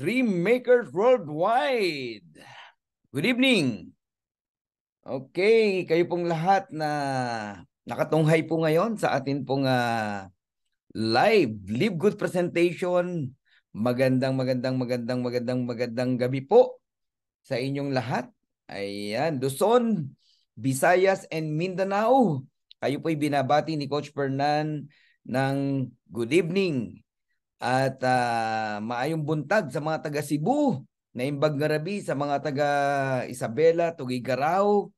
Dream Makers Worldwide. Good evening. Okay, kayo pong lahat na nakatunghay po ngayon sa atin pong live Live Good presentation. Magandang gabi po sa inyong lahat. Ayan, Luzon, Visayas, and Mindanao. Kayo po'y binabati ni Coach Fernan ng good evening. At maayong buntag sa mga taga Cebu, Naimbag Ngarabi, sa mga taga Isabela, Tuguegarao,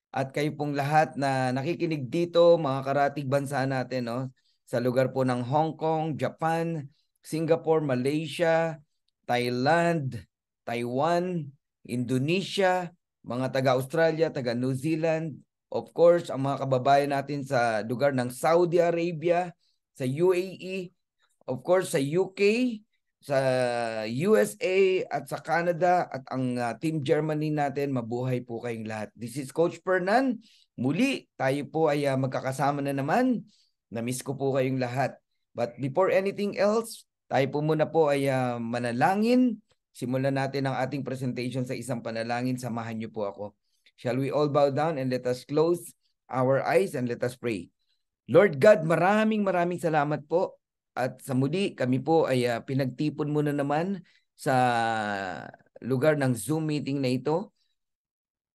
at kayo pong lahat na nakikinig dito, mga karatig bansa natin, no? Sa lugar po ng Hong Kong, Japan, Singapore, Malaysia, Thailand, Taiwan, Indonesia, mga taga Australia, taga New Zealand, of course, ang mga kababayan natin sa lugar ng Saudi Arabia, sa UAE, of course, sa UK, sa USA, at sa Canada, at ang Team Germany natin, mabuhay po kayong lahat. This is Coach Fernan. Muli, tayo po ay magkakasama na naman. Na-miss ko po kayong lahat. But before anything else, tayo po muna po ay manalangin. Simulan natin ang ating presentation sa isang panalangin. Samahan niyo po ako. Shall we all bow down and let us close our eyes and let us pray. Lord God, maraming salamat po. At sa muli, kami po ay pinagtipon muna naman sa lugar ng Zoom meeting na ito.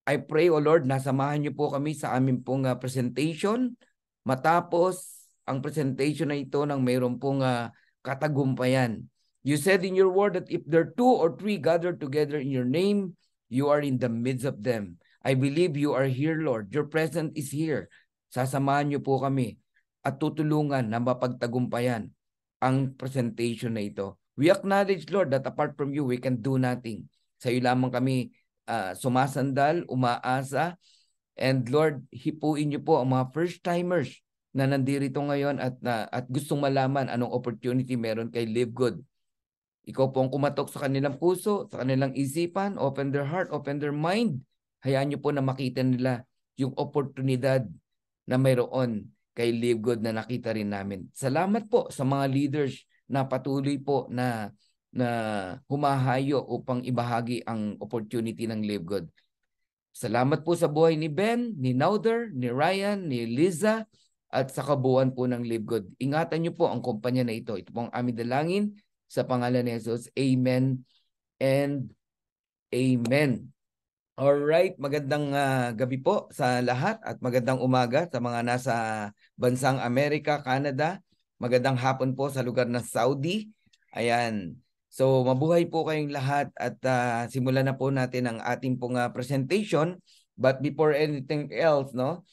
I pray, O Lord, nasamahan niyo po kami sa aming pong presentation. Matapos ang presentation na ito ng mayroon pong katagumpayan. You said in your word that if there are 2 or 3 gathered together in your name, you are in the midst of them. I believe you are here, Lord. Your presence is here. Sasamahan niyo po kami at tutulungan na mapagtagumpayan ang presentation na ito. We acknowledge, Lord, that apart from you, we can do nothing. Sa iyo lamang kami sumasandal, umaasa. And Lord, hipuin niyo po ang mga first-timers na nandirito ngayon at gustong malaman anong opportunity meron kay Live Good. Ikaw po ang kumatok sa kanilang puso, sa kanilang isipan, open their heart, open their mind. Hayaan niyo po na makita nila yung oportunidad na mayroon kay Live Good na nakita rin namin. Salamat po sa mga leaders na patuloy po na humahayo upang ibahagi ang opportunity ng Live Good. Salamat po sa buhay ni Ben, ni Nauder, ni Ryan, ni Liza, at sa kabuuan po ng Live Good. Ingatan niyo po ang kumpanya na ito. Ito po ang aming dalangin sa pangalan ni Jesus. Amen and amen. Alright, magandang gabi po sa lahat at magandang umaga sa mga nasa bansang Amerika, Canada. Magandang hapon po sa lugar ng Saudi. Ayan. So mabuhay po kayong lahat at simulan na po natin ang ating pong presentation. But before anything else, no,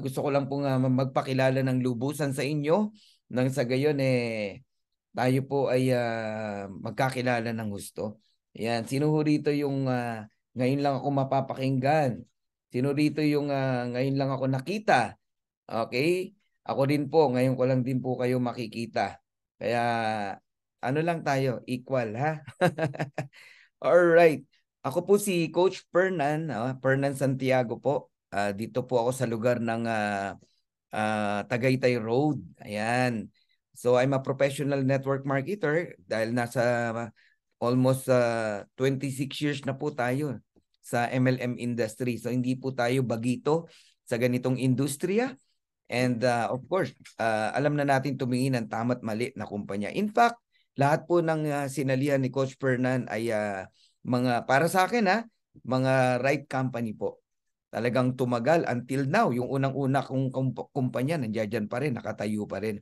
gusto ko lang pong magpakilala ng lubusan sa inyo nang sa gayon tayo po ay magkakilala ng gusto. Ayan, sino ho rito yung ngayon lang ako mapapakinggan? Sino rito yung ngayon lang ako nakita? Okay? Ako din po, ngayon ko lang din po kayo makikita. Kaya ano lang tayo, equal ha? Alright. Ako po si Coach Fernan, Fernan Santiago po. Dito po ako sa lugar ng Tagaytay Road. Ayan. So I'm a professional network marketer dahil nasa almost 26 years na po tayo sa MLM industry. So hindi po tayo bagito sa ganitong industriya. And of course, alam na natin tumingin ng tama't mali na kumpanya. In fact, lahat po ng sinalihan ni Coach Fernan ay mga, para sa akin mga right company po. Talagang tumagal until now. Yung unang-una kong kumpanya, nandiyan pa rin, nakatayo pa rin.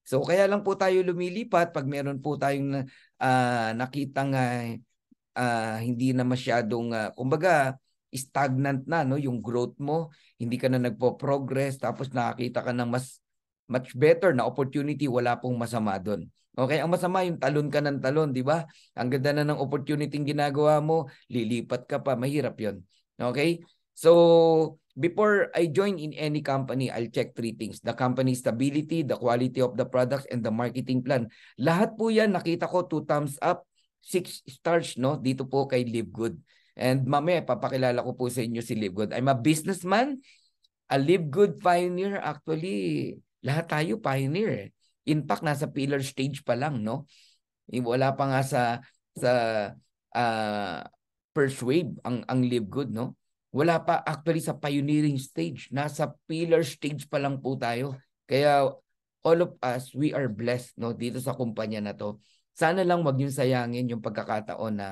So kaya lang po tayo lumilipat pag meron po tayong nakitang hindi na masyadong kumbaga stagnant na, no, yung growth mo, hindi ka na nagpo-progress, tapos nakakita ka ng much better na opportunity, wala pong masama doon. Okay, ang masama yung talon ka ng talon, di ba? Ang ganda na ng opportunity ginagawa mo, lilipat ka pa, mahirap 'yon. Okay? So, before I join in any company, I'll check 3 things. The company stability, the quality of the products, and the marketing plan. Lahat po yan, nakita ko 2 thumbs up, 6 stars, no? Dito po kay Live Good. And mamaya, papakilala ko po sa inyo si Live Good. I'm a businessman, a Live Good pioneer. Actually, lahat tayo pioneer. In fact, nasa pillar stage pa lang, no? Wala pa nga sa sa first wave ang Live Good, no? Wala pa actually sa pioneering stage. Nasa pillar stage pa lang po tayo. Kaya all of us, we are blessed, no, dito sa kumpanya na to. Sana lang wag niyong sayangin yung pagkakataon na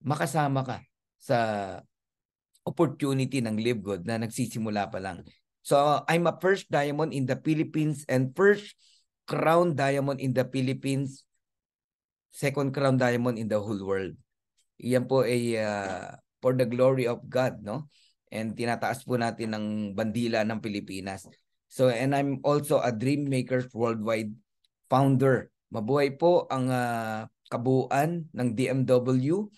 makasama ka sa opportunity ng Live Good na nagsisimula pa lang. So, I'm a first diamond in the Philippines and first crown diamond in the Philippines, second crown diamond in the whole world. Iyan po ay for the glory of God, no? And tinataas po natin ng bandila ng Pilipinas. So, and I'm also a Dream Makers Worldwide founder. Mabuhay po ang kabuuan ng DMW.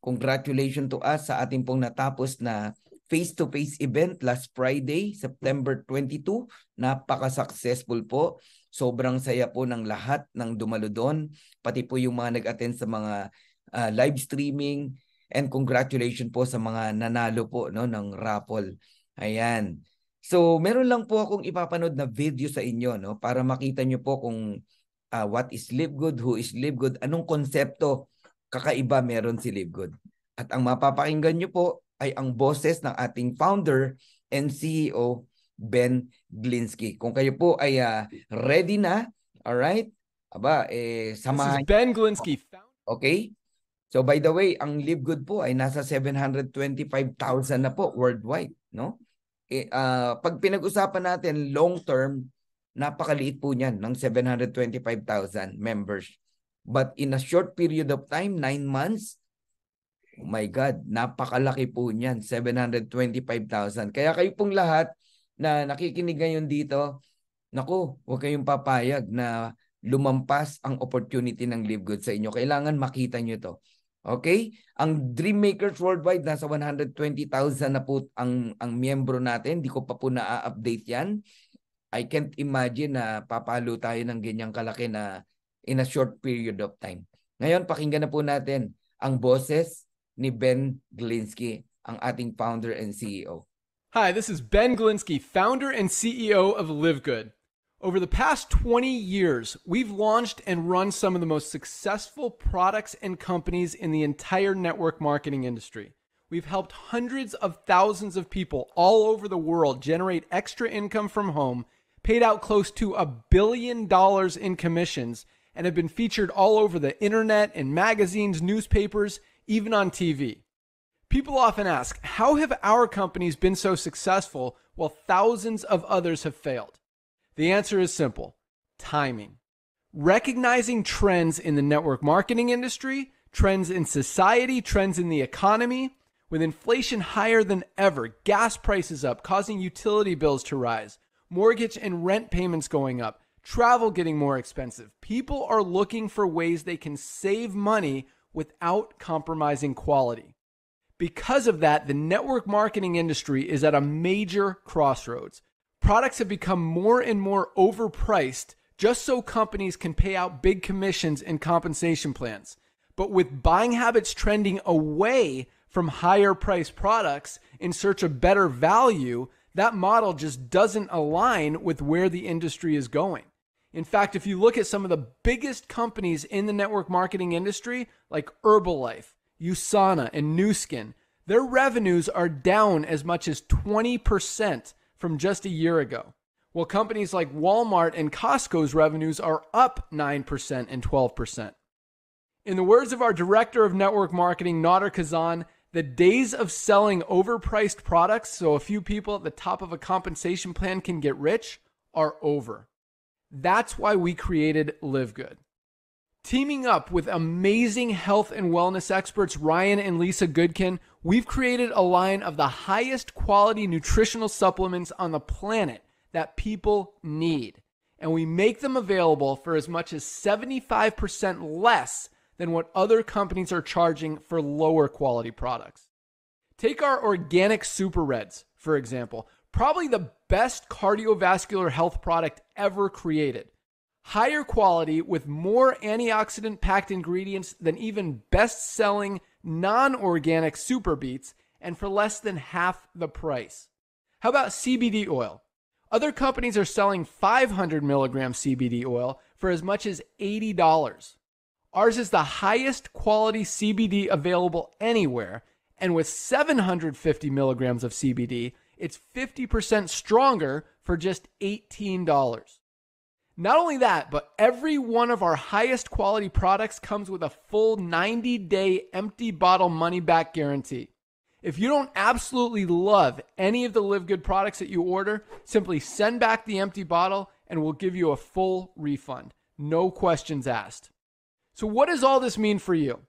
Congratulations to us sa ating pong natapos na face-to-face event last Friday, September 22. Napaka-successful po. Sobrang saya po ng lahat ng dumalo doon. Pati po yung mga nag-attend sa mga live streaming. And congratulations po sa mga nanalo po, no, ng raffle. Ayan. So, meron lang po akong ipapanood na video sa inyo, no, para makita nyo po kung what is Live Good, who is Live Good, anong konsepto kakaiba meron si Live Good. At ang mapapakinggan nyo po ay ang boses ng ating founder and CEO, Ben Glinsky. Kung kayo po ay ready na, alright? Aba, samahan. This is Ben Glinsky. Okay? So by the way, ang Live Good po ay nasa 725,000 na po worldwide, no? Pag pinag-usapan natin long term, napakaliit po niyan ng 725,000 members. But in a short period of time, 9 months, oh my God, napakalaki po niyan, 725,000. Kaya kayo pong lahat na nakikinig ngayon dito, naku, huwag kayong papayag na lumampas ang opportunity ng Live Good sa inyo. Kailangan makita nyo to. Okay? Ang Dream Makers Worldwide, nasa 120,000 na po ang miyembro natin. Di ko pa po na-update yan. I can't imagine na papalo tayo ng ganyang kalaki na in a short period of time. Ngayon, pakinggan na po natin ang boses ni Ben Glinsky, ang ating founder and CEO. Hi, this is Ben Glinsky, founder and CEO of Live Good. Over the past 20 years, we've launched and run some of the most successful products and companies in the entire network marketing industry. We've helped hundreds of thousands of people all over the world generate extra income from home, paid out close to $1 billion in commissions, and have been featured all over the internet, in magazines, newspapers, even on TV. People often ask, how have our companies been so successful while thousands of others have failed? The answer is simple: timing. Recognizing trends in the network marketing industry, trends in society, trends in the economy. With inflation higher than ever, gas prices up, causing utility bills to rise, mortgage and rent payments going up, travel getting more expensive. People are looking for ways they can save money without compromising quality. Because of that, the network marketing industry is at a major crossroads. Products have become more and more overpriced just so companies can pay out big commissions and compensation plans. But with buying habits trending away from higher priced products in search of better value, that model just doesn't align with where the industry is going. In fact, if you look at some of the biggest companies in the network marketing industry, like Herbalife, USANA, and Nu Skin, their revenues are down as much as 20% from just a year ago, while companies like Walmart and Costco's revenues are up 9% and 12%. In the words of our director of network marketing, Nader Kazan, the days of selling overpriced products so a few people at the top of a compensation plan can get rich are over. That's why we created Live Good. Teaming up with amazing health and wellness experts Ryan and Lisa Goodkin, we've created a line of the highest quality nutritional supplements on the planet that people need. And we make them available for as much as 75% less than what other companies are charging for lower quality products. Take our organic Super Reds, for example, probably the best cardiovascular health product ever created. Higher quality with more antioxidant-packed ingredients than even best-selling non-organic Super Beets, and for less than half the price. How about CBD oil? Other companies are selling 500 milligram CBD oil for as much as $80. Ours is the highest quality CBD available anywhere, and with 750 milligrams of CBD, it's 50% stronger for just $18. Not only that, but every one of our highest quality products comes with a full 90-day empty bottle money-back guarantee. If you don't absolutely love any of the Live Good products that you order, simply send back the empty bottle and we'll give you a full refund. No questions asked. So what does all this mean for you?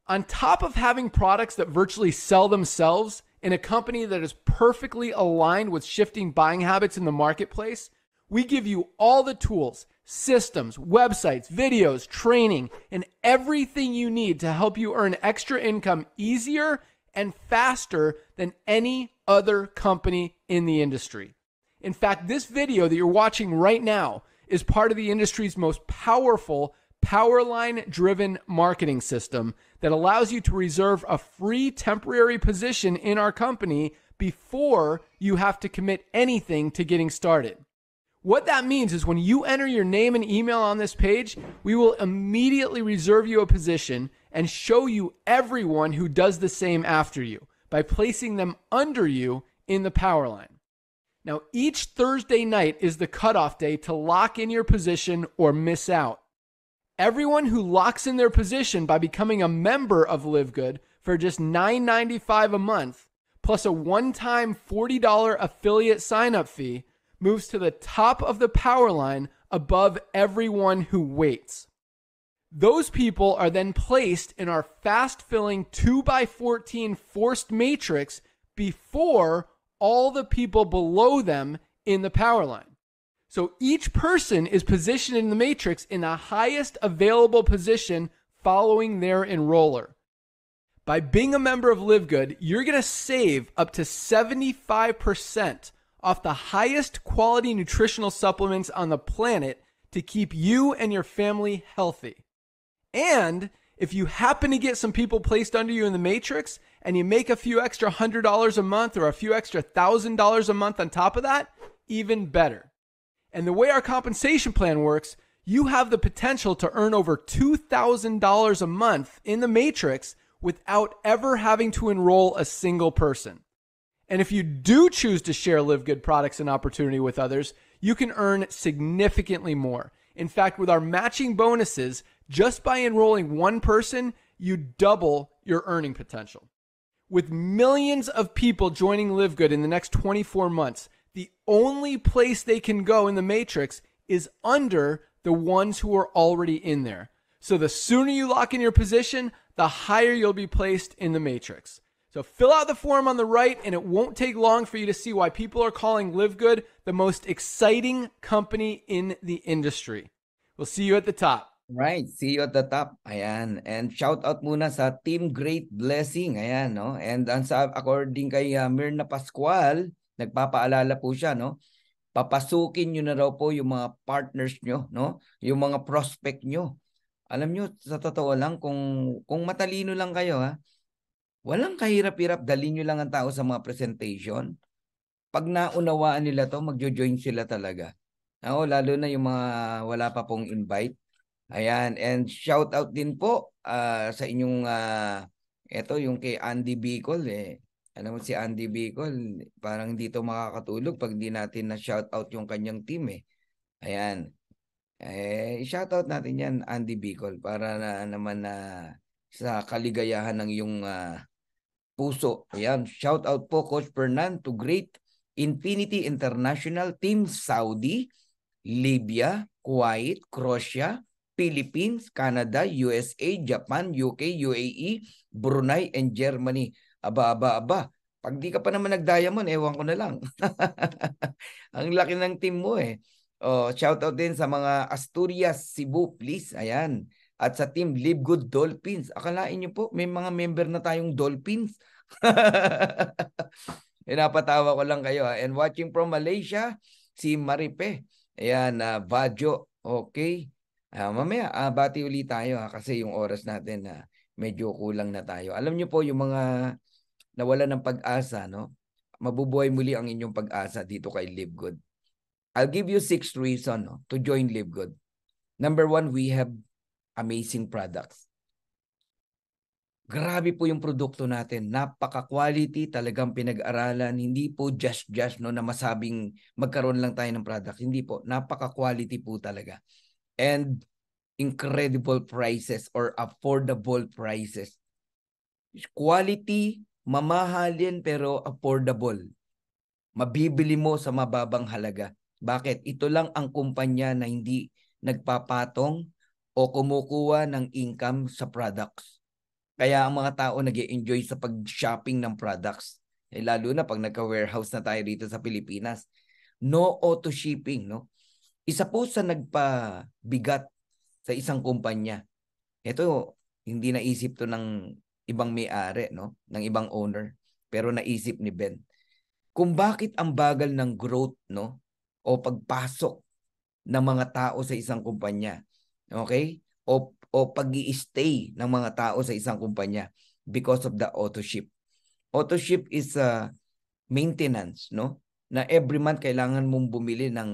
On top of having products that virtually sell themselves in a company that is perfectly aligned with shifting buying habits in the marketplace, we give you all the tools, systems, websites, videos, training, and everything you need to help you earn extra income easier and faster than any other company in the industry. In fact, this video that you're watching right now is part of the industry's most powerful Powerline-driven marketing system that allows you to reserve a free temporary position in our company before you have to commit anything to getting started. What that means is when you enter your name and email on this page, we will immediately reserve you a position and show you everyone who does the same after you by placing them under you in the Powerline. Now, each Thursday night is the cutoff day to lock in your position or miss out. Everyone who locks in their position by becoming a member of Live Good for just $9.95 a month, plus a one-time $40 affiliate sign-up fee, moves to the top of the Powerline above everyone who waits. Those people are then placed in our fast-filling 2x14 forced matrix before all the people below them in the Powerline. So each person is positioned in the matrix in the highest available position following their enroller. By being a member of Live Good, you're going to save up to 75% off the highest quality nutritional supplements on the planet to keep you and your family healthy. And if you happen to get some people placed under you in the matrix and you make a few extra $100 a month or a few extra $1,000 a month on top of that, even better. And the way our compensation plan works, you have the potential to earn over $2,000 a month in the matrix without ever having to enroll a single person. And if you do choose to share Live Good products and opportunity with others, you can earn significantly more. In fact, with our matching bonuses, just by enrolling one person, you double your earning potential. With millions of people joining Live Good in the next 24 months, the only place they can go in the matrix is under the ones who are already in there. So the sooner you lock in your position, the higher you'll be placed in the matrix. So fill out the form on the right, and it won't take long for you to see why people are calling Live Good the most exciting company in the industry. We'll see you at the top. Right, see you at the top. Ayan. And shout out muna sa Team Great Blessing. Ayan, no? And according kay Myrna Pascual, nagpapaalala po siya, no? Papasukin nyo na raw po yung mga partners nyo, no? Yung mga prospect nyo. Alam nyo, sa totoo lang, kung matalino lang kayo, ha? Walang kahirap-hirap, dalhin nyo lang ang tao sa mga presentation. Pag naunawaan nila to, magjo-join sila talaga. Lalo na yung mga wala pa pong invite. Ayan, and shout out din po sa inyong eto yung kay Andy Bicol Alam mo si Andy Bicol, parang dito makakatulog pag di natin na shout out yung kanyang team Ayan. I-shout out natin yan Andy Bicol para na naman sa kaligayahan ng iyong puso. Ayan, shout out po Coach Fernan to Great Infinity International Team Saudi, Libya, Kuwait, Croatia, Philippines, Canada, USA, Japan, UK, UAE, Brunei, and Germany. Aba. Pag di ka pa naman nag-diamond, ewan ko na lang. Ang laki ng team mo shout out din sa mga Asturias, Cebu, please. Ayan. At sa team Live Good Dolphins. Akalain nyo po, may mga member na tayong Dolphins. Napatawa ko lang kayo. And watching from Malaysia, si Maripe. Ayan, Bajo. Okay. Mamaya, bati ulit tayo kasi yung oras natin medyo kulang na tayo. Alam nyo po yung mga nawala ng pag-asa, no? Mabubuhay muli ang inyong pag-asa dito kay Live Good. I'll give you 6 reasons to join Live Good. Number 1, we have amazing products. Grabe po yung produkto natin. Napaka-quality, talagang pinag-aralan. Hindi po just no, na masabing magkaroon lang tayo ng product. Hindi po. Napaka-quality po talaga. And incredible prices or affordable prices. Quality, mamahalin pero affordable. Mabibili mo sa mababang halaga. Bakit? Ito lang ang kumpanya na hindi nagpapatong o kumukuha ng income sa products. Kaya ang mga tao nag-e-enjoy sa pag-shopping ng products. Lalo na pag nagka-warehouse na tayo dito sa Pilipinas. No auto shipping, no? Isa po sa nagpabigat sa isang kumpanya. Ito, hindi naisip to ng ibang may-ari, no? Ng ibang owner. Pero naisip ni Ben. Kung bakit ang bagal ng growth, no? O pagpasok ng mga tao sa isang kumpanya. Okay? O pag-i-stay ng mga tao sa isang kumpanya because of the auto ship. Auto ship is maintenance, no? Na every month kailangan mong bumili ng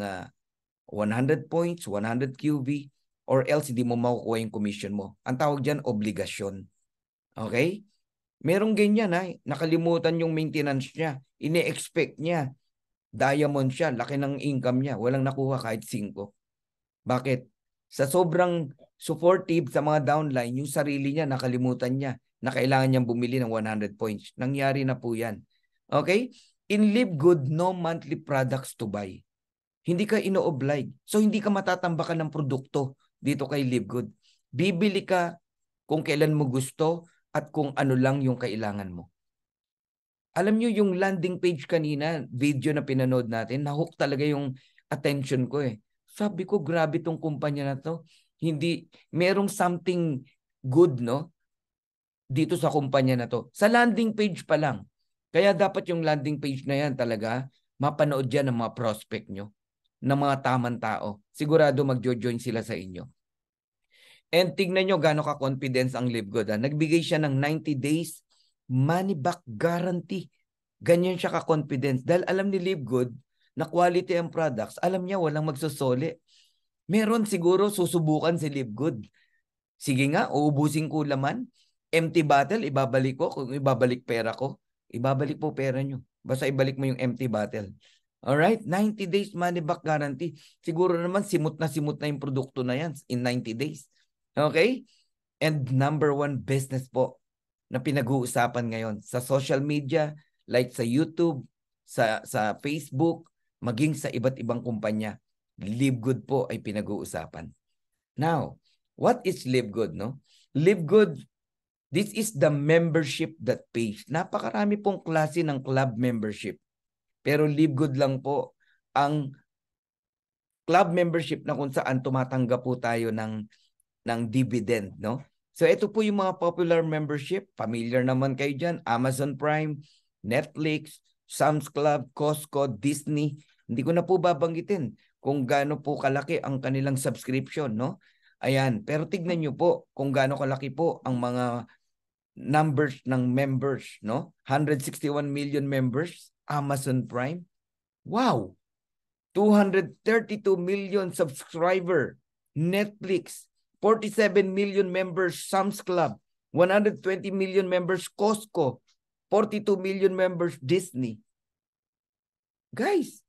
100 points, 100 QV, or else hindi mo makukuha yung commission mo. Ang tawag dyan, obligasyon. Okay? Merong ganyan, nakalimutan yung maintenance niya. Ine-expect niya. Diamond siya, laki ng income niya. Walang nakuha kahit 5. Bakit? Sa sobrang supportive sa mga downline, yung sarili niya, nakalimutan niya na kailangan niyang bumili ng 100 points. Nangyari na po yan. Okay? In Live Good, no monthly products to buy. Hindi ka ino-oblige. So, hindi ka matatambakan ng produkto dito kay Live Good. Bibili ka kung kailan mo gusto at kung ano lang yung kailangan mo. Alam nyo yung landing page kanina, video na pinanood natin, nahook talaga yung attention ko eh. Sabi ko, grabe tong kumpanya na to. Hindi, merong something good, no? Dito sa kumpanya na to. Sa landing page pa lang. Kaya dapat yung landing page na yan talaga, mapanood yan ng mga prospect nyo, ng mga tamang tao. Sigurado magjo-join sila sa inyo. And tignan nyo gano'n ka-confidence ang Live Good. Nagbigay siya ng 90 days money back guarantee. Ganyan siya ka-confidence. Dahil alam ni Live Good na quality ang products, alam niya walang magsusoli. Meron siguro susubukan si Live Good. Sige nga, uubusin ko laman. Empty bottle, ibabalik ko. Kung ibabalik pera ko, ibabalik po pera nyo. Basta ibalik mo yung empty bottle. Alright? 90 days money back guarantee. Siguro naman simot na yung produkto na yan in 90 days. Okay? And number 1 business po na pinag-uusapan ngayon sa social media, like sa YouTube, sa Facebook, maging sa iba't ibang kumpanya. Live Good po ay pinag-uusapan. Now, what is Live Good, no? Live Good, this is the membership that pays. Napakarami pong klase ng club membership. Pero Live Good lang po ang club membership na kung saan tumatanggap po tayo ng dividend, no? So ito po yung mga popular membership. Familiar naman kayo dyan. Amazon Prime, Netflix, Sam's Club, Costco, Disney. Hindi ko na po babanggitin kung gaano po kalaki ang kanilang subscription, no? Ayan. Pero tignan nyo po kung gaano kalaki po ang mga numbers ng members, no? 161 million members, Amazon Prime. Wow! 232 million subscriber, Netflix. 47 million members, Sam's Club. 120 million members, Costco. 42 million members, Disney. Guys,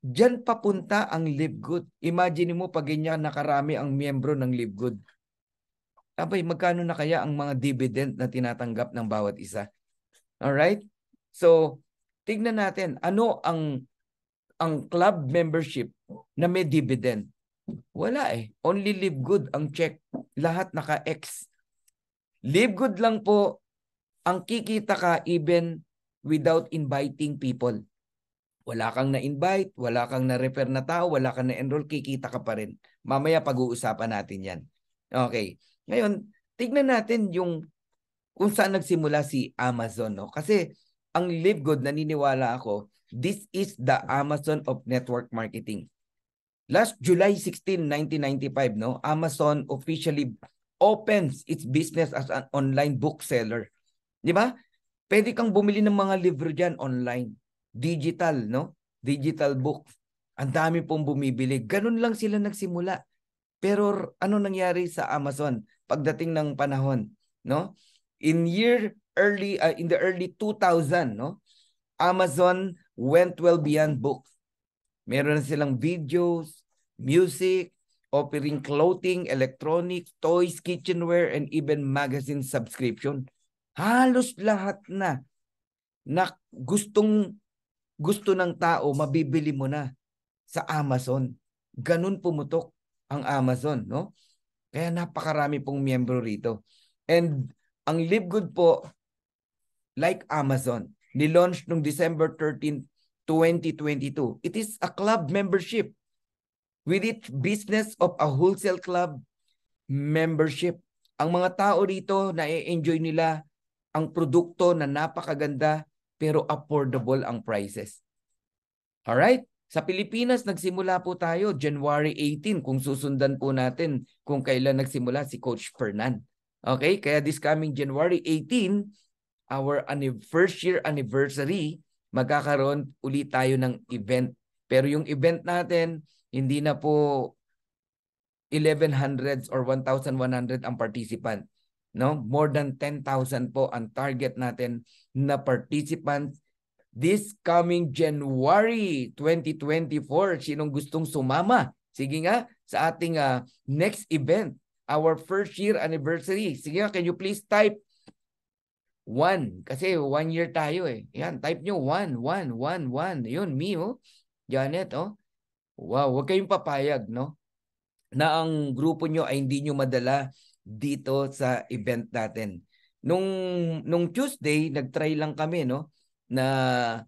dyan papunta ang Live Good. Imagine mo pag ganyan nakarami ang miyembro ng Live Good. Abay, magkano na kaya ang mga dividend na tinatanggap ng bawat isa? Alright? So, tignan natin, ano ang club membership na may dividend? Wala eh. Only Live Good ang check. Lahat naka-X. Live Good lang po ang kikita ka even without inviting people. Wala kang na-invite, wala kang na-refer na tao, wala kang na-enroll, kikita ka pa rin. Mamaya pag-uusapan natin yan. Okay. Ngayon, tignan natin yung kung saan nagsimula si Amazon, no? Kasi ang Live Good, naniniwala ako, this is the Amazon of network marketing. Last July 16, 1995, no, Amazon officially opens its business as an online bookseller. Di ba? Pwede kang bumili ng mga libro dyan online. Digital, no? Digital books. Ang dami pong bumibili. Ganun lang sila nagsimula. Pero ano nangyari sa Amazon pagdating ng panahon, no? In the early 2000, no? Amazon went well beyond books. Meron na silang videos, music, offering clothing, electronics, toys, kitchenware, and even magazine subscription. Halos lahat na gusto ng tao, mabibili mo na sa Amazon. Ganun pumutok ang Amazon, no? Kaya napakarami pong miyembro rito. And ang Live Good po, like Amazon, nilaunch noong December 13, 2022. It is a club membership with its business of a wholesale club membership. Ang mga tao rito na-enjoy nila ang produkto na napakaganda pero affordable ang prices. Alright? Sa Pilipinas, nagsimula po tayo January 18 kung susundan po natin kung kailan nagsimula si Coach Fernan. Okay? Kaya this coming January 18, our first year anniversary, magkakaroon ulit tayo ng event. Pero yung event natin, hindi na po 1,100 or 1,100 ang participant. No? More than 10,000 po ang target natin na participants this coming January 2024. Sinong gustong sumama? Sige nga, sa ating next event, our first year anniversary. Sige nga, can you please type 1? Kasi 1 year tayo eh. Yan, type nyo 1, 1, 1, 1. Yun, me oh. Janet oh. Wow, huwag kayong papayag, no? Na ang grupo nyo ay hindi nyo madala dito sa event natin. Nung Tuesday, nagtry lang kami, no? Na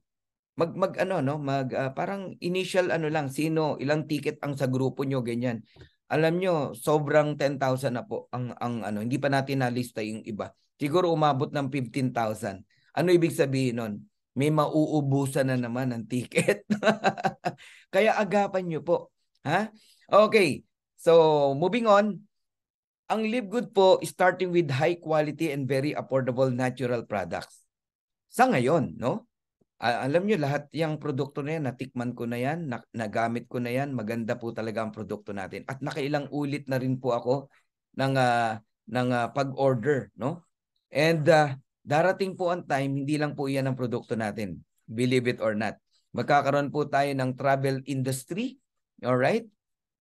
parang initial lang, ilang ticket ang sa grupo nyo, ganyan. Alam nyo, sobrang 10,000 na po ang hindi pa natin nalista yung iba. Siguro umabot ng 15,000. Ano ibig sabihin nun? May mauubusan na naman ng ticket. Kaya agapan nyo po. Ha? Okay. So, moving on. Ang Live Good po is starting with high quality and very affordable natural products. Sa ngayon, no? Alam nyo, lahat yung produkto na yan, natikman ko na yan, nagamit ko na yan, maganda po talaga ang produkto natin. At nakailang ulit na rin po ako ng pag-order, no? And darating po ang time, hindi lang po yan ang produkto natin. Believe it or not. Magkakaroon po tayo ng travel industry. Alright?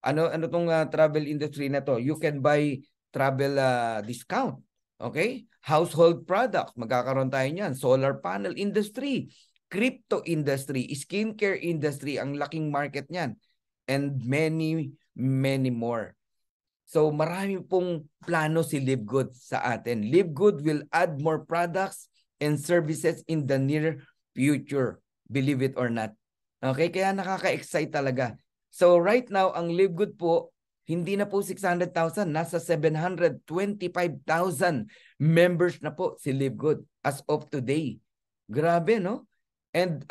Ano tong travel industry na to? You can buy travel discount. Okay? Household products. Magkakaroon tayo niyan. Solar panel industry. Crypto industry. Skincare industry. Ang laking market niyan. And many, many more. So marami pong plano si Live Good sa atin. Live Good will add more products and services in the near future. Believe it or not. Okay? Kaya nakaka-excite talaga. So right now, ang Live Good po, hindi na po 600,000. Nasa 725,000 members na po si Live Good as of today. Grabe, no? And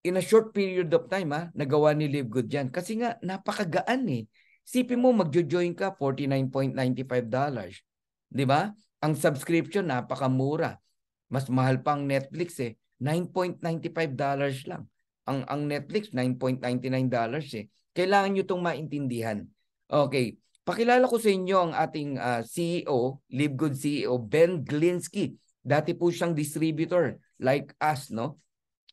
in a short period of time, nagawa ni Live Good yan. Kasi nga, napakagaan eh. Sipin mo, magjo-join ka, $49.95. Di ba? Ang subscription, napakamura. Mas mahal pa ang Netflix eh. $9.95 lang. Ang Netflix, $9.99 eh. Kailangan nyo itong maintindihan. Okay. Pakilala ko sa inyo ang ating CEO, Live Good CEO, Ben Glinsky. Dati po siyang distributor like us, no?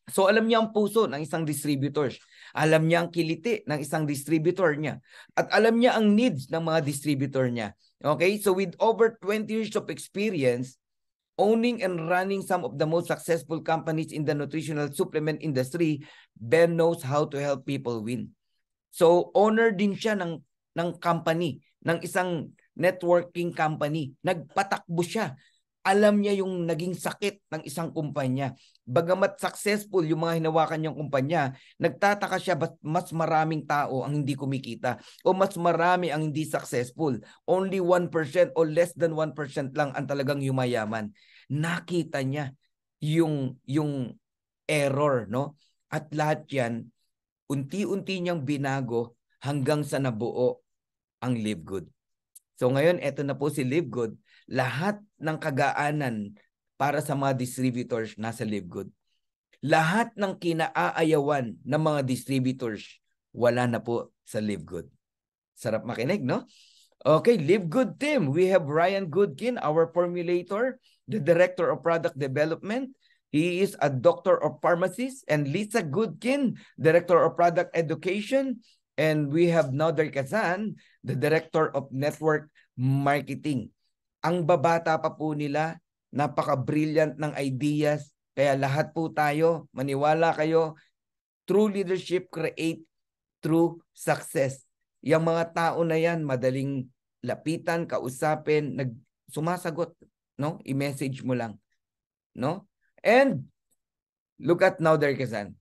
So alam niya ang puso ng isang distributor. Alam niya ang kiliti ng isang distributor niya. At alam niya ang needs ng mga distributor niya. Okay? So with over 20 years of experience, owning and running some of the most successful companies in the nutritional supplement industry, Ben knows how to help people win. So owner din siya ng company, ng isang networking company. Nagpatakbo siya. Alam niya yung naging sakit ng isang kumpanya. Bagamat successful yung mga hinawakan niyang kumpanya, nagtataka siya mas maraming tao ang hindi kumikita o mas marami ang hindi successful. Only 1% o less than 1% lang ang talagang yumayaman. Nakita niya yung error, no? At lahat yan, unti-unti niyang binago hanggang sa nabuo ang Live Good. So ngayon, eto na po si Live Good. Lahat ng kagaanan para sa mga distributors nasa Live Good. Lahat ng kinaayawan ng mga distributors wala na po sa Live Good. Sarap makinig, no? Okay, Live Good team. We have Ryan Goodkin, our formulator, the Director of Product Development. He is a Doctor of Pharmacy. And Lisa Goodkin, Director of Product Education. And we have Nader Kazan, the Director of Network Marketing. Ang babata pa po nila, napaka-brilliant ng ideas. Kaya lahat po tayo, maniwala kayo, true leadership create true success. Yung mga tao na yan, madaling lapitan, kausapin, sumasagot, no? I-message mo lang, no? And look at Nader Kazan,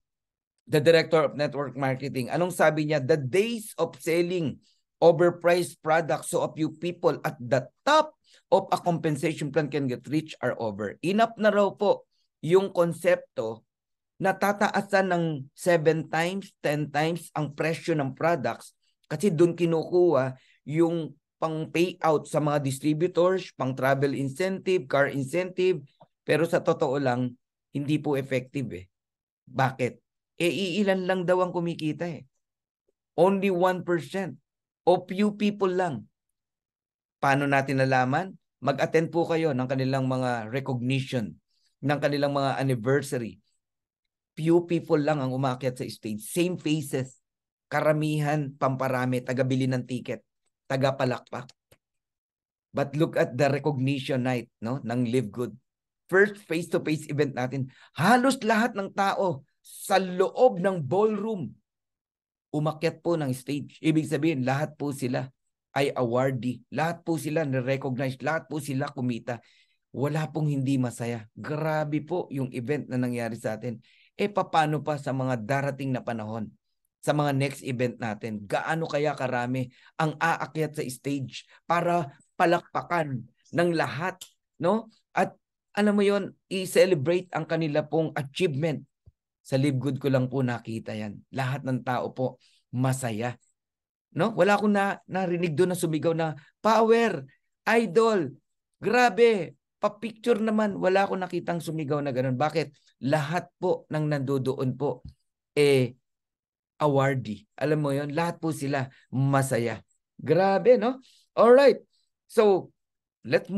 the Director of Network Marketing. Anong sabi niya? The days of selling overpriced products so a few people at the top of a compensation plan can get rich are over. Enough na raw po yung konsepto na tataasan ng 7 times, 10 times ang presyo ng products kasi doon kinukuha yung pang payout sa mga distributors, pang travel incentive, car incentive, pero sa totoo lang, hindi po effective eh. Bakit? Iilan lang daw ang kumikita eh. Only 1%. O few people lang. Paano natin nalaman? Mag-attend po kayo ng kanilang mga recognition, ng kanilang mga anniversary. Few people lang ang umakyat sa stage. Same faces. Karamihan, pamparami, taga-bili ng ticket, taga-palakpak. But look at the recognition night, no, ng Live Good. First face-to-face event natin. Halos lahat ng tao sa loob ng ballroom umakyat po ng stage. Ibig sabihin, lahat po sila ay awardee. Lahat po sila na-recognize. Lahat po sila kumita. Wala pong hindi masaya. Grabe po yung event na nangyari sa atin. Paano pa sa mga darating na panahon? Sa mga next event natin, gaano kaya karami ang aakyat sa stage para palakpakan ng lahat, no? At alam mo yon, i-celebrate ang kanila pong achievement. Sa Live Good ko lang po nakita yan. Lahat ng tao po masaya. No? Wala akong narinig doon na sumigaw na power, idol, grabe, pa-picture naman. Wala akong nakitang sumigaw na ganoon. Bakit? Lahat po ng nandoon po awardee. Alam mo yon, lahat po sila masaya. Grabe, no? All right. So, let's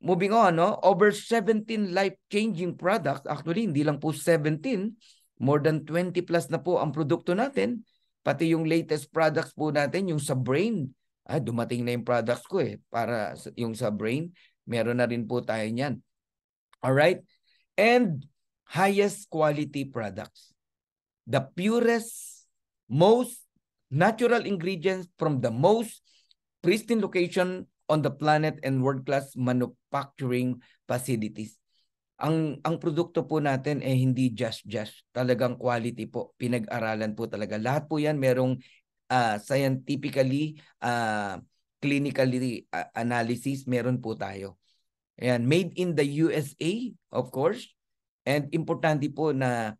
moving on, no? Over 17 life-changing products. Actually, hindi lang po 17. More than 20 plus na po ang produkto natin. Pati yung latest products po natin, yung sa brain. Dumating na yung products ko eh. Para yung sa brain, meron na rin po tayo niyan. Alright? And highest quality products. The purest, most natural ingredients from the most pristine location on the planet and world-class manufacturing facilities. Ang produkto po natin hindi just. Talagang quality po. Pinag-aralan po talaga. Lahat po yan merong scientifically, clinically analysis. Meron po tayo. Ayan, made in the USA, of course. And importante po na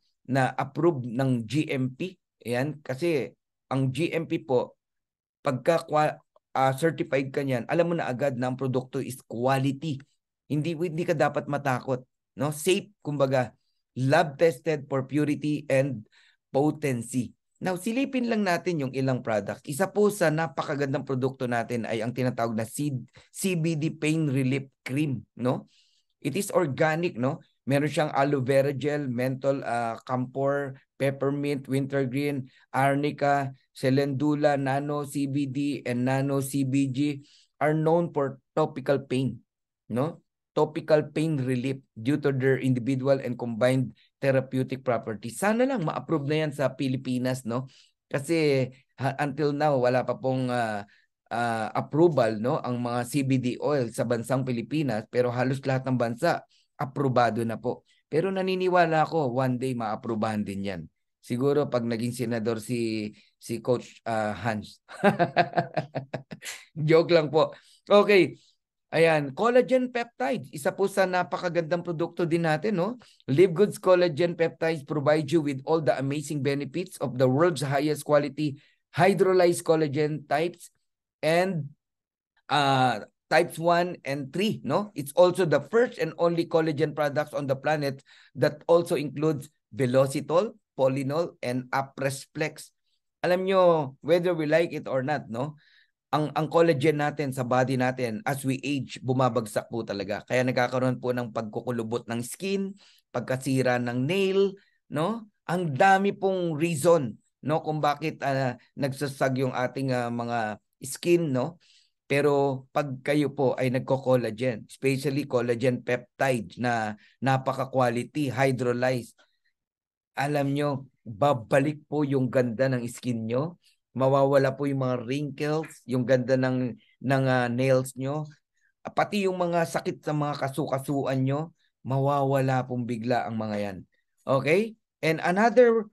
approve ng GMP. Ayan, kasi ang GMP po, pagka certified ka niyan, alam mo na agad na ang produkto is quality. Hindi ka dapat matakot. No? Safe, kumbaga, lab tested for purity and potency. Now, silipin lang natin yung ilang products. Isa po sa napakagandang produkto natin ay ang tinatawag na CBD Pain Relief Cream, no? It is organic, no? Meron siyang aloe vera gel, menthol, camphor, peppermint, wintergreen, arnica, calendula, nano CBD, and nano CBG are known for topical pain, no? Topical pain relief due to their individual and combined therapeutic properties. Sana lang ma-approve na yan sa Pilipinas, no? Kasi until now wala pa pong approval, no, ang mga CBD oil sa bansang Pilipinas, pero halos lahat ng bansa aprobado na po. Pero naniniwala ako one day ma-aprobahan din yan. Siguro pag naging senador si Coach Hans. Joke lang po. Okay. Ayan, collagen peptides. Isa po sa napakagandang produkto din natin, no? Live Good's collagen peptides provide you with all the amazing benefits of the world's highest quality hydrolyzed collagen types and types 1 and 3, no? It's also the first and only collagen products on the planet that also includes Velocitol, Polynol, and Apresflex. Alam nyo, whether we like it or not, no? ang collagen natin sa body natin as we age, bumabagsak po talaga. Kaya nagkakaroon po ng pagkukulubot ng skin, pagkasira ng nail, no? Ang dami pong reason, no, kung bakit nagsasag yung ating mga skin, no? Pero pag kayo po ay nagko-collagen, especially collagen peptide na napaka-quality, hydrolyzed, alam nyo, babalik po yung ganda ng skin nyo. Mawawala po yung mga wrinkles, yung ganda ng nails nyo. Pati yung mga sakit sa mga kasukasuan nyo, mawawala pong bigla ang mga yan. Okay? And another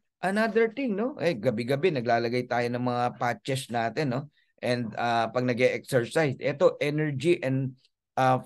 thing, no? Gabi-gabi naglalagay tayo ng mga patches natin, no? And pag nag-exercise, ito energy and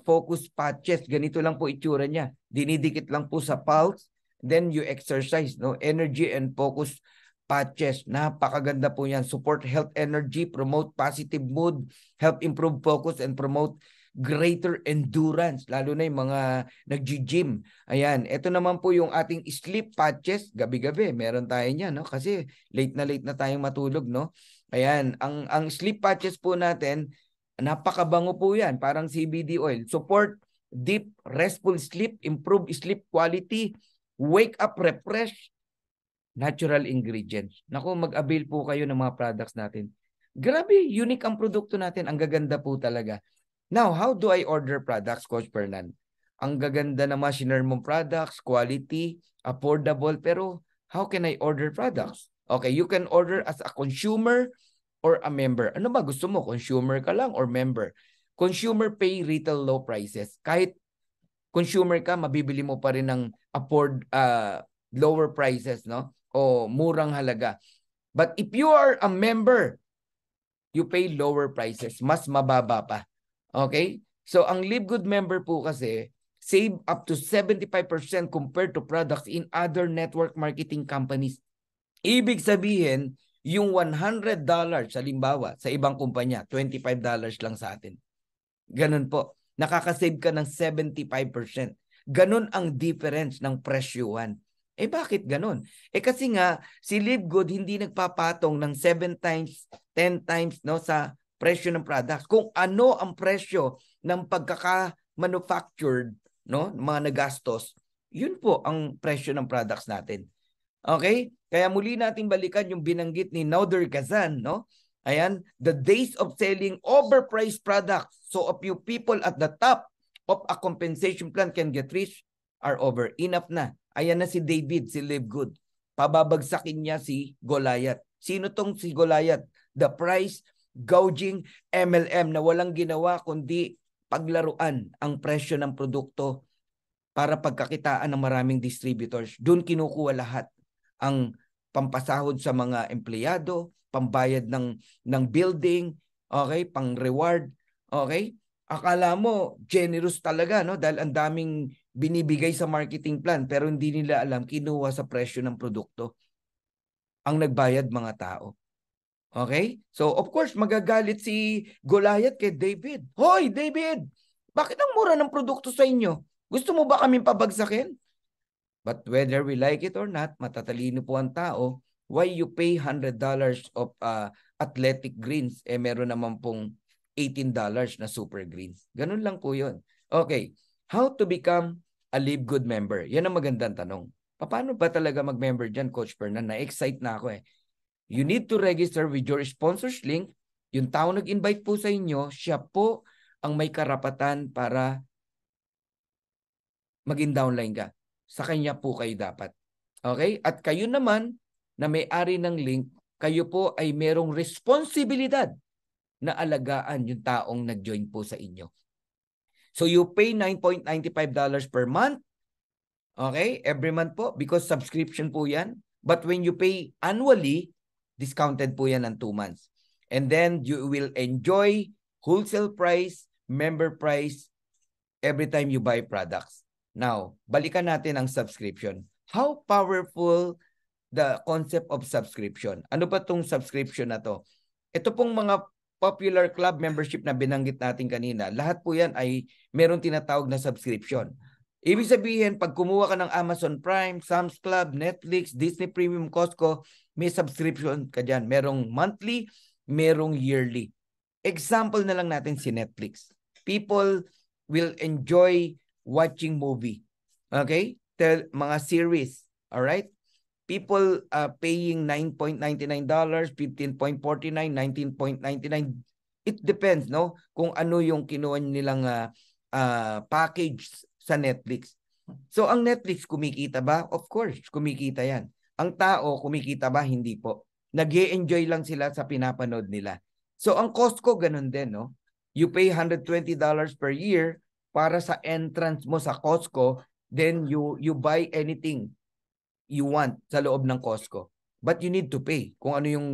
focus patches, ganito lang po itsura niya. Dinidikit lang po sa pulse, then you exercise, no? Energy and focus patches. Napakaganda po yan. Support health energy, promote positive mood, help improve focus, and promote greater endurance, lalo na yung mga nag-gym. Ayan, ito naman po yung ating sleep patches, gabi-gabi, meron tayo niyan, no? Kasi late na tayong matulog, no? Ayan, ang sleep patches po natin, napakabango po yan, parang CBD oil. Support deep, restful sleep, improve sleep quality, wake up, refresh, natural ingredients. Naku, mag-avail po kayo ng mga products natin. Grabe, unique ang produkto natin. Ang gaganda po talaga. Now, how do I order products, Coach Fernan? Ang gaganda na machinery mong products, quality, affordable, pero how can I order products? Okay, you can order as a consumer or a member. Ano ba gusto mo? Consumer ka lang or member? Consumer pay retail low prices. Kahit consumer ka, mabibili mo pa rin ng lower prices, no? O murang halaga. But if you are a member, you pay lower prices. Mas mababa pa. Okay? So, ang Live Good member po kasi, save up to 75% compared to products in other network marketing companies. Ibig sabihin, yung $100, halimbawa, sa ibang kumpanya, $25 lang sa atin. Ganun po. Nakakasave ka ng 75%. Ganun ang difference ng presyuhan. Bakit ganun? Kasi nga, si Live Good hindi nagpapatong ng 7 times, 10 times, no, sa presyo ng products. Kung ano ang presyo ng pagkaka-manufactured, no, mga nagastos, yun po ang presyo ng products natin. Okay? Kaya muli nating balikan yung binanggit ni Nader Kazan, no? Ayan, the days of selling overpriced products so a few people at the top of a compensation plan can get rich are over. Enough na. Ayan na si David, si Live Good. Pababagsakin niya si Goliath. Sino tong si Goliath? The price gouging MLM na walang ginawa kundi paglaruan ang presyo ng produkto para pagkakitaan ng maraming distributors. Doon kinukuha lahat ang pampasahod sa mga empleyado, pambayad ng building, okay, pang-reward, okay? Akala mo generous talaga, no? Dahil ang daming binibigay sa marketing plan pero hindi nila alam kinuha sa presyo ng produkto. Ang nagbayad mga tao. Okay? So of course magagalit si Goliath kay David. Hoy David, bakit ang mura ng produkto sa inyo? Gusto mo ba kaming pabagsakin? But whether we like it or not, matatalino po ang tao. Why you pay $100 of athletic greens, meron naman pong $18 na super greens. Ganun lang po yun. Okay, how to become a Live Good member? Yan ang magandang tanong. Paano ba talaga mag-member dyan, Coach Fernan? Na-excite na ako eh. You need to register with your sponsors link. Yung tao nag-invite po sa inyo, siya po ang may karapatan para maging downline ka. Sa kanya po kayo dapat. Okay? At kayo naman na may-ari ng link, kayo po ay merong responsibilidad na alagaan yung taong nag-join po sa inyo. So you pay $9.95 per month. Okay? Every month po because subscription po yan. But when you pay annually, discounted po yan ng 2 months. And then you will enjoy wholesale price, member price every time you buy products. Now, balikan natin ang subscription. How powerful the concept of subscription? Ano ba itong subscription na to? Ito pong mga popular club membership na binanggit natin kanina, lahat po yan ay meron tinatawag na subscription. Ibig sabihin, pag kumuha ka ng Amazon Prime, Sam's Club, Netflix, Disney Premium, Costco, may subscription ka dyan. Merong monthly, merong yearly. Example na lang natin si Netflix. People will enjoy watching movie. Okay? Mga series. Alright? People paying $9.99, $15.49, $19.99. It depends, no? Kung ano yung kinuha nilang package sa Netflix. So, ang Netflix, kumikita ba? Of course, kumikita yan. Ang tao, kumikita ba? Hindi po. Nag-e-enjoy lang sila sa pinapanood nila. So, ang Costco, ganun din, no? You pay $120 per year para sa entrance mo sa Costco, then you buy anything you want sa loob ng Costco. But you need to pay kung ano yung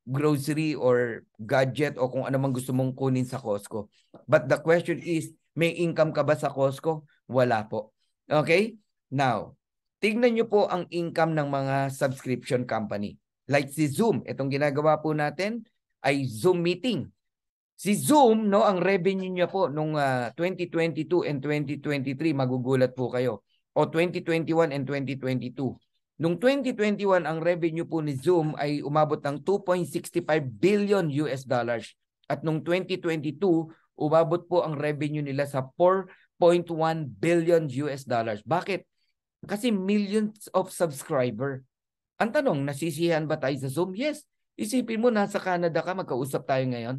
grocery or gadget o kung ano man gusto mong kunin sa Costco. But the question is, may income ka ba sa Costco? Wala po. Okay? Now, tignan nyo po ang income ng mga subscription company. Like si Zoom, itong ginagawa po natin ay Zoom meeting. Si Zoom, no, ang revenue niya po nung 2022 and 2023, magugulat po kayo. O 2021 and 2022. Nung 2021, ang revenue po ni Zoom ay umabot ng 2.65 billion US dollars. At nung 2022, umabot po ang revenue nila sa 4.1 billion US dollars. Bakit? Kasi millions of subscriber. Ang tanong, nasisiyahan ba tayo sa Zoom? Yes. Isipin mo, nasa Canada ka, magkausap tayo ngayon.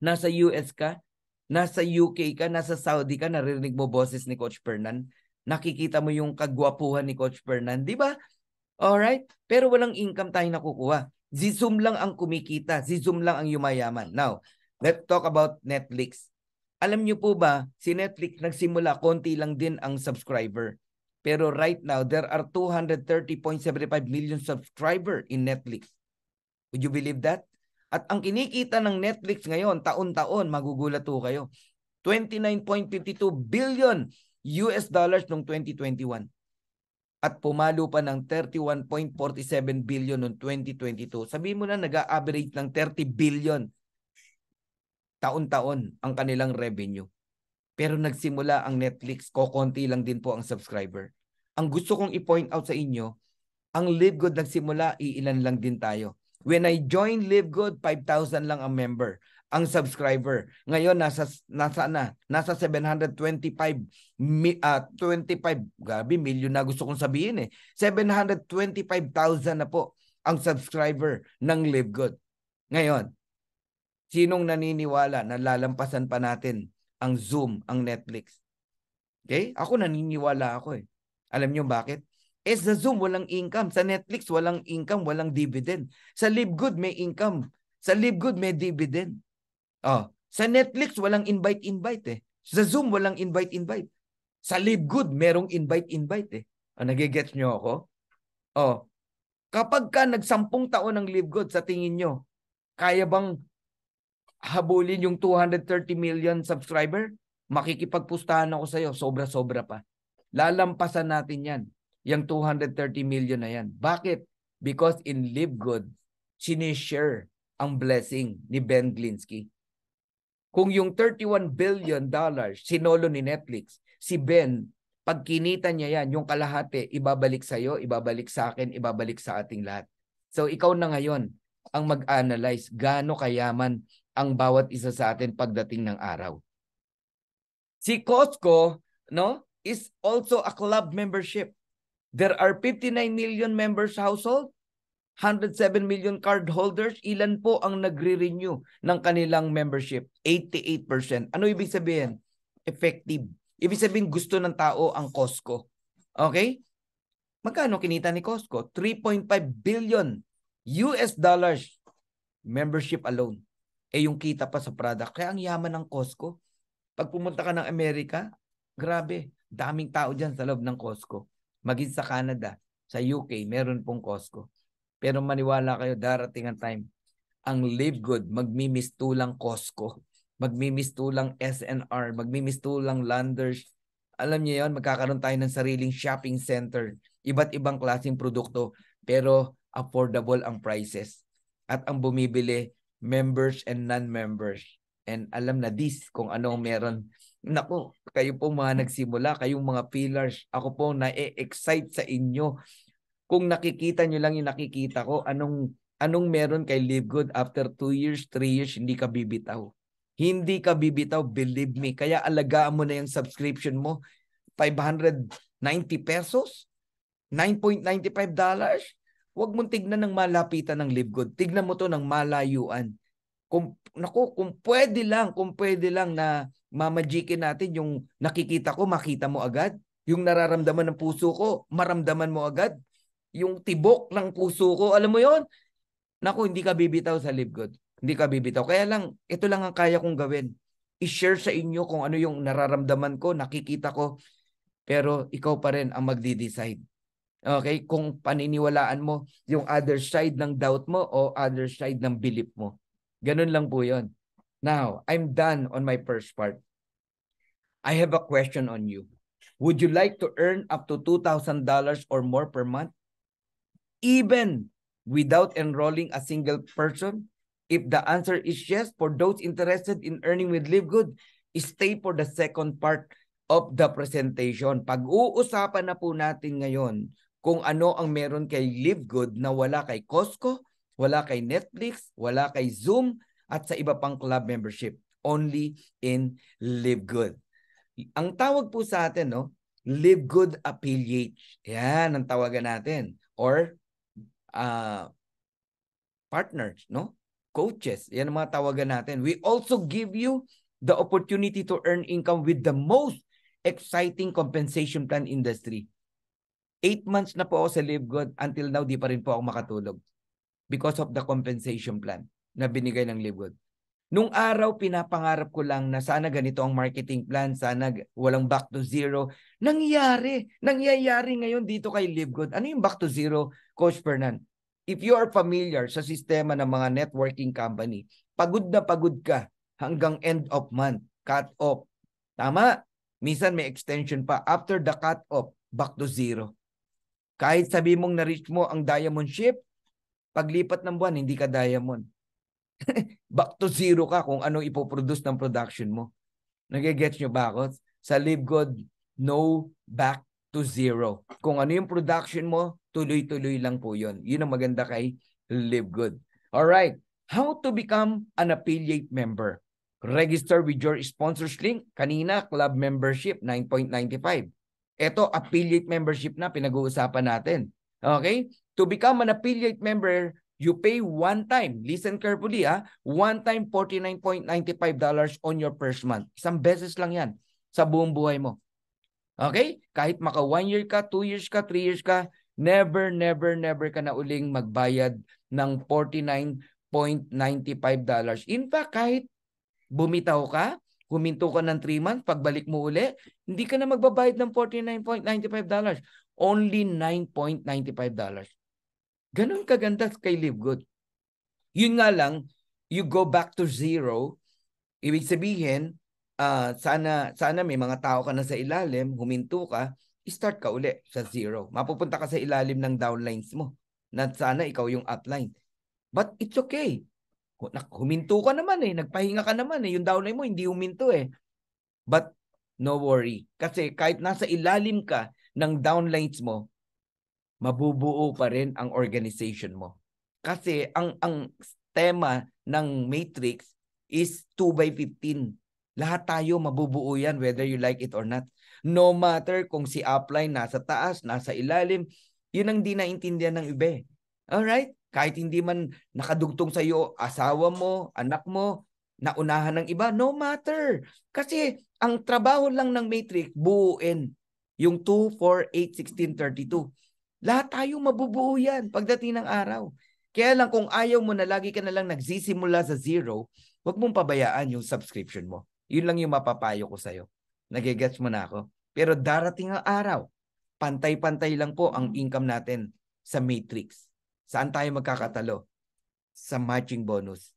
Nasa US ka, nasa UK ka, nasa Saudi ka, naririnig mo boses ni Coach Fernan. Nakikita mo yung kagwapuhan ni Coach Fernan, di ba? Alright? Pero walang income tayong nakukuha. Si Zoom lang ang kumikita. Si Zoom lang ang yumayaman. Now, let's talk about Netflix. Alam niyo po ba, si Netflix nagsimula, konti lang din ang subscriber. Pero right now, there are 230.75 million subscriber in Netflix. Would you believe that? At ang kinikita ng Netflix ngayon, taon-taon, magugulat po kayo, 29.52 billion US dollars noong 2021. At pumalo pa ng 31.47 billion noong 2022. Sabihin mo na nag-a-average ng 30 billion taon-taon ang kanilang revenue. Pero nagsimula ang Netflix, kokonti lang din po ang subscriber. Ang gusto kong i-point out sa inyo, ang Live Good nagsimula, iilan lang din tayo. When I joined Live Good, 5,000 lang ang member, ang subscriber. Ngayon, nasa 725, 25, gabi, million na gusto kong sabihin eh. 725,000 na po ang subscriber ng Live Good. Ngayon, sinong naniniwala na lalampasan pa natin ang Zoom, ang Netflix? Okay? Ako naniniwala ako eh. Alam niyo bakit? Sa Zoom walang income, sa Netflix walang income, walang dividend. Sa Live Good may income, sa Live Good may dividend. Sa Netflix walang invite eh. Sa Zoom walang invite. Sa Live Good merong invite eh. Nagigets niyo ako? Kapag ka nag-10 taon ng Live Good, sa tingin niyo, kaya bang habulin yung 230 million subscriber? Makikipagpustahan ako sa iyo, sobra-sobra pa. Lalampasan natin yan. Yung 230 million na yan. Bakit? Because in Live Good, sinishare ang blessing ni Ben Glinsky. Kung yung $31 billion sinolo ni Netflix, si Ben, pag kinita niya yan, yung kalahati, ibabalik sa iyo, ibabalik sa akin, ibabalik sa ating lahat. So ikaw na ngayon ang mag-analyze gaano kayaman ang bawat isa sa atin pagdating ng araw. Si Costco, no, is also a club membership. There are 59 million members household, 107 million card holders. Ilan po ang nagre-renew ng kanilang membership? 88%. Ano ibig sabihin? Effective. Ibig sabihin gusto ng tao ang Costco. Okay? Magkano kinita ni Costco? 3.5 billion US dollars membership alone. Yung kita pa sa product. Kaya ang yaman ng Costco. Pag pumunta ka ng Amerika, grabe, daming tao dyan sa loob ng Costco. Maging sa Canada, sa UK, meron pong Costco. Pero maniwala kayo, darating ang time, ang Live Good, magmimistulang Costco, magmimistulang SNR, magmimistulang Landers. Alam niyo yon, magkakaroon tayo ng sariling shopping center, iba't ibang klaseng produkto, pero affordable ang prices. At ang bumibili, members and non-members. And alam na this kung anong meron. Naku, kayo po mga nagsimula, kayong mga pillars, ako po na-excite sa inyo. Kung nakikita nyo lang yung nakikita ko, anong Anong meron kay Live Good after 2 years, 3 years, hindi ka bibitaw. Hindi ka bibitaw, believe me. Kaya alagaan mo na yung subscription mo. 590 pesos? $9.95? Huwag mong tignan ng malapitan ng Live Good. Tignan mo to ng malayuan. Kung pwede lang na mamajikin natin yung nakikita ko, makita mo agad. Yung nararamdaman ng puso ko, maramdaman mo agad. Yung tibok ng puso ko, alam mo yon. Naku, hindi ka bibitaw sa Live Good. Hindi ka bibitaw. Kaya lang, ito lang ang kaya kong gawin. I-share sa inyo kung ano yung nararamdaman ko, nakikita ko. Pero ikaw pa rin ang magdi-decide. Okay? Kung paniniwalaan mo yung other side ng doubt mo o other side ng belief mo. Ganun lang po yun. Now, I'm done on my first part. I have a question on you. Would you like to earn up to $2,000 or more per month? Even without enrolling a single person? If the answer is yes, for those interested in earning with Live Good, stay for the second part of the presentation. Pag-uusapan na po natin ngayon kung ano ang meron kay Live Good na wala kay Costco, wala kay Netflix, wala kay Zoom, at sa iba pang club membership. Only in Live Good. Ang tawag po sa atin, no? Live Good Affiliate. Yan ang tawagan natin. Or partners, no? Coaches. Yan ang mga tawagan natin. We also give you the opportunity to earn income with the most exciting compensation plan industry. 8 months na po ako sa Live Good. Until now, di pa rin po ako makatulog. Because of the compensation plan na binigay ng Live Good. Nung araw, pinapangarap ko lang na sana ganito ang marketing plan, sana walang back to zero. Nangyayari ngayon dito kay Live Good. Ano yung back to zero, Coach Fernan? If you are familiar sa sistema ng mga networking company, pagod na pagod ka hanggang end of month, cut off. Tama? Minsan may extension pa. After the cut off, back to zero. Kahit sabi mong na-reach mo ang diamond ship, paglipat ng buwan, hindi ka diamond. Back to zero ka kung anong ipoproduce ng production mo. Nagigets nyo ba ako? Sa Live Good, no back to zero. Kung ano yung production mo, tuloy-tuloy lang po yun. Yun ang maganda kay Live Good. Alright, how to become an affiliate member? Register with your sponsors link. Kanina, club membership, 9.95. Ito, affiliate membership na pinag-uusapan natin. Okay? To become an affiliate member, you pay one time. Listen carefully, one time $49.95 on your first month. Isang beses lang yan sa buong buhay mo. Okay? Kahit maka 1 year ka, 2 years ka, 3 years ka, never ka na uling magbayad ng $49.95. In fact, kahit bumitaw ka, huminto ka ng 3 months, pagbalik mo uli, hindi ka na magbabayad ng $49.95. Only $9.95. Ganun kaganda kay Live Good. Yun nga lang, you go back to zero. Ibig sabihin, sana may mga tao ka na sa ilalim, huminto ka, start ka uli sa zero. Mapupunta ka sa ilalim ng downlines mo. Na sana ikaw yung upline. But it's okay. Huminto ka naman nagpahinga ka naman yung downline mo hindi huminto But no worry. Kasi kahit nasa ilalim ka ng downlines mo, mabubuo pa rin ang organization mo. Kasi ang tema ng Matrix is 2x15. Lahat tayo mabubuo yan whether you like it or not. No matter kung si upline nasa taas, nasa ilalim, yun ang di naintindihan ng iba. Alright? Kahit hindi man nakadugtong sa iyo asawa mo, anak mo, naunahan ng iba, no matter. Kasi ang trabaho lang ng Matrix, buuin yung 2, 4, 8, 16, 32. Lahat tayo mabubuo yan pagdating ng araw. Kaya lang kung ayaw mo na lagi ka na lang nagsisimula sa zero, huwag mong pabayaan yung subscription mo. Yun lang yung mapapayo ko sa'yo. Nagigets mo na ako? Pero darating ang araw, pantay-pantay lang po ang income natin sa Matrix. Saan tayo magkakatalo? Sa matching bonus,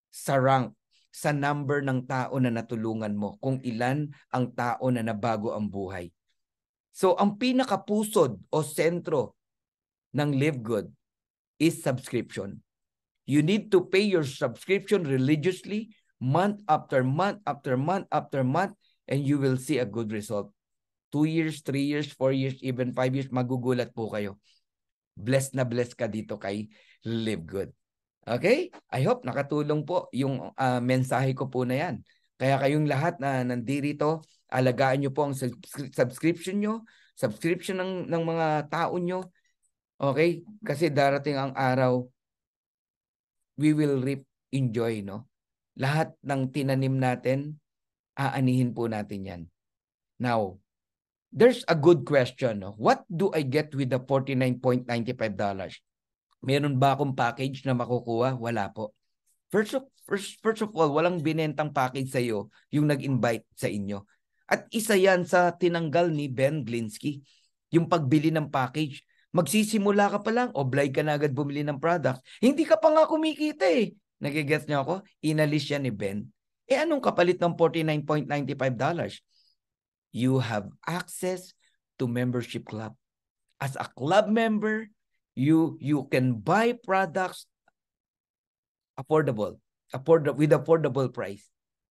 sa rank, sa number ng tao na natulungan mo, kung ilan ang tao na nabago ang buhay. So, ang pinakapusod o sentro ng Live Good is subscription. You need to pay your subscription religiously, month after month after month after month, and you will see a good result. 2 years, 3 years, 4 years, even 5 years, magugulat po kayo. Blessed na blessed ka dito kay Live Good. Okay? I hope nakatulong po yung mensahe ko po na yan. Kaya kayong lahat na nandito, alagaan nyo po ang subscription nyo, subscription ng mga tao nyo. Okay? Kasi darating ang araw, we will reap in joy, no? Lahat ng tinanim natin, aanihin po natin yan. Now, there's a good question, no? What do I get with the $49.95? Meron ba akong package na makukuha? Wala po. First of all, walang binentang package sa iyo yung nag-invite sa inyo. At isa yan sa tinanggal ni Ben Glinsky, yung pagbili ng package. Magsisimula ka pa lang, obliged ka na agad bumili ng product. Hindi ka pa nga kumikita eh. Nagigets niyo ako? Inalis yan ni Ben. Eh anong kapalit ng $49.95? You have access to membership club. As a club member, you can buy products affordable with affordable price,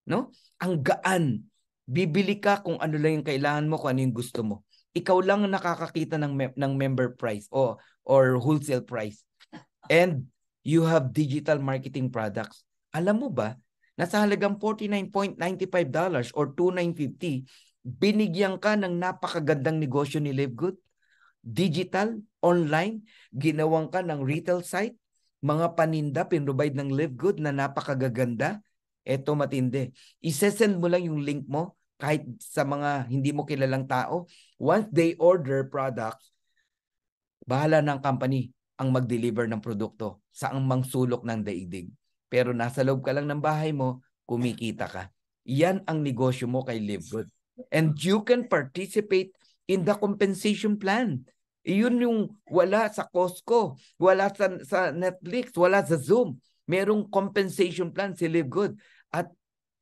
no? Ang gaan. Bibili ka kung ano lang yung kailangan mo, kung ano yung gusto mo. Ikaw lang nakakakita ng member price or wholesale price. And you have digital marketing products. Alam mo ba, nasa halagang $49.95 or $2,950, binigyan ka ng napakagandang negosyo ni Livegood. Digital, online, ginawang ka ng retail site, mga paninda, pinrovide ng Livegood na napakagaganda. Eto matindi. Isesend mo lang yung link mo kahit sa mga hindi mo kilalang tao. Once they order products, bahala ng company ang mag-deliver ng produkto sa ang sulok ng daigdig. Pero nasa loob ka lang ng bahay mo, kumikita ka. Yan ang negosyo mo kay Livegood. And you can participate in the compensation plan. Iyon yung wala sa Costco, wala sa Netflix, wala sa Zoom. Merong compensation plan si Livegood. At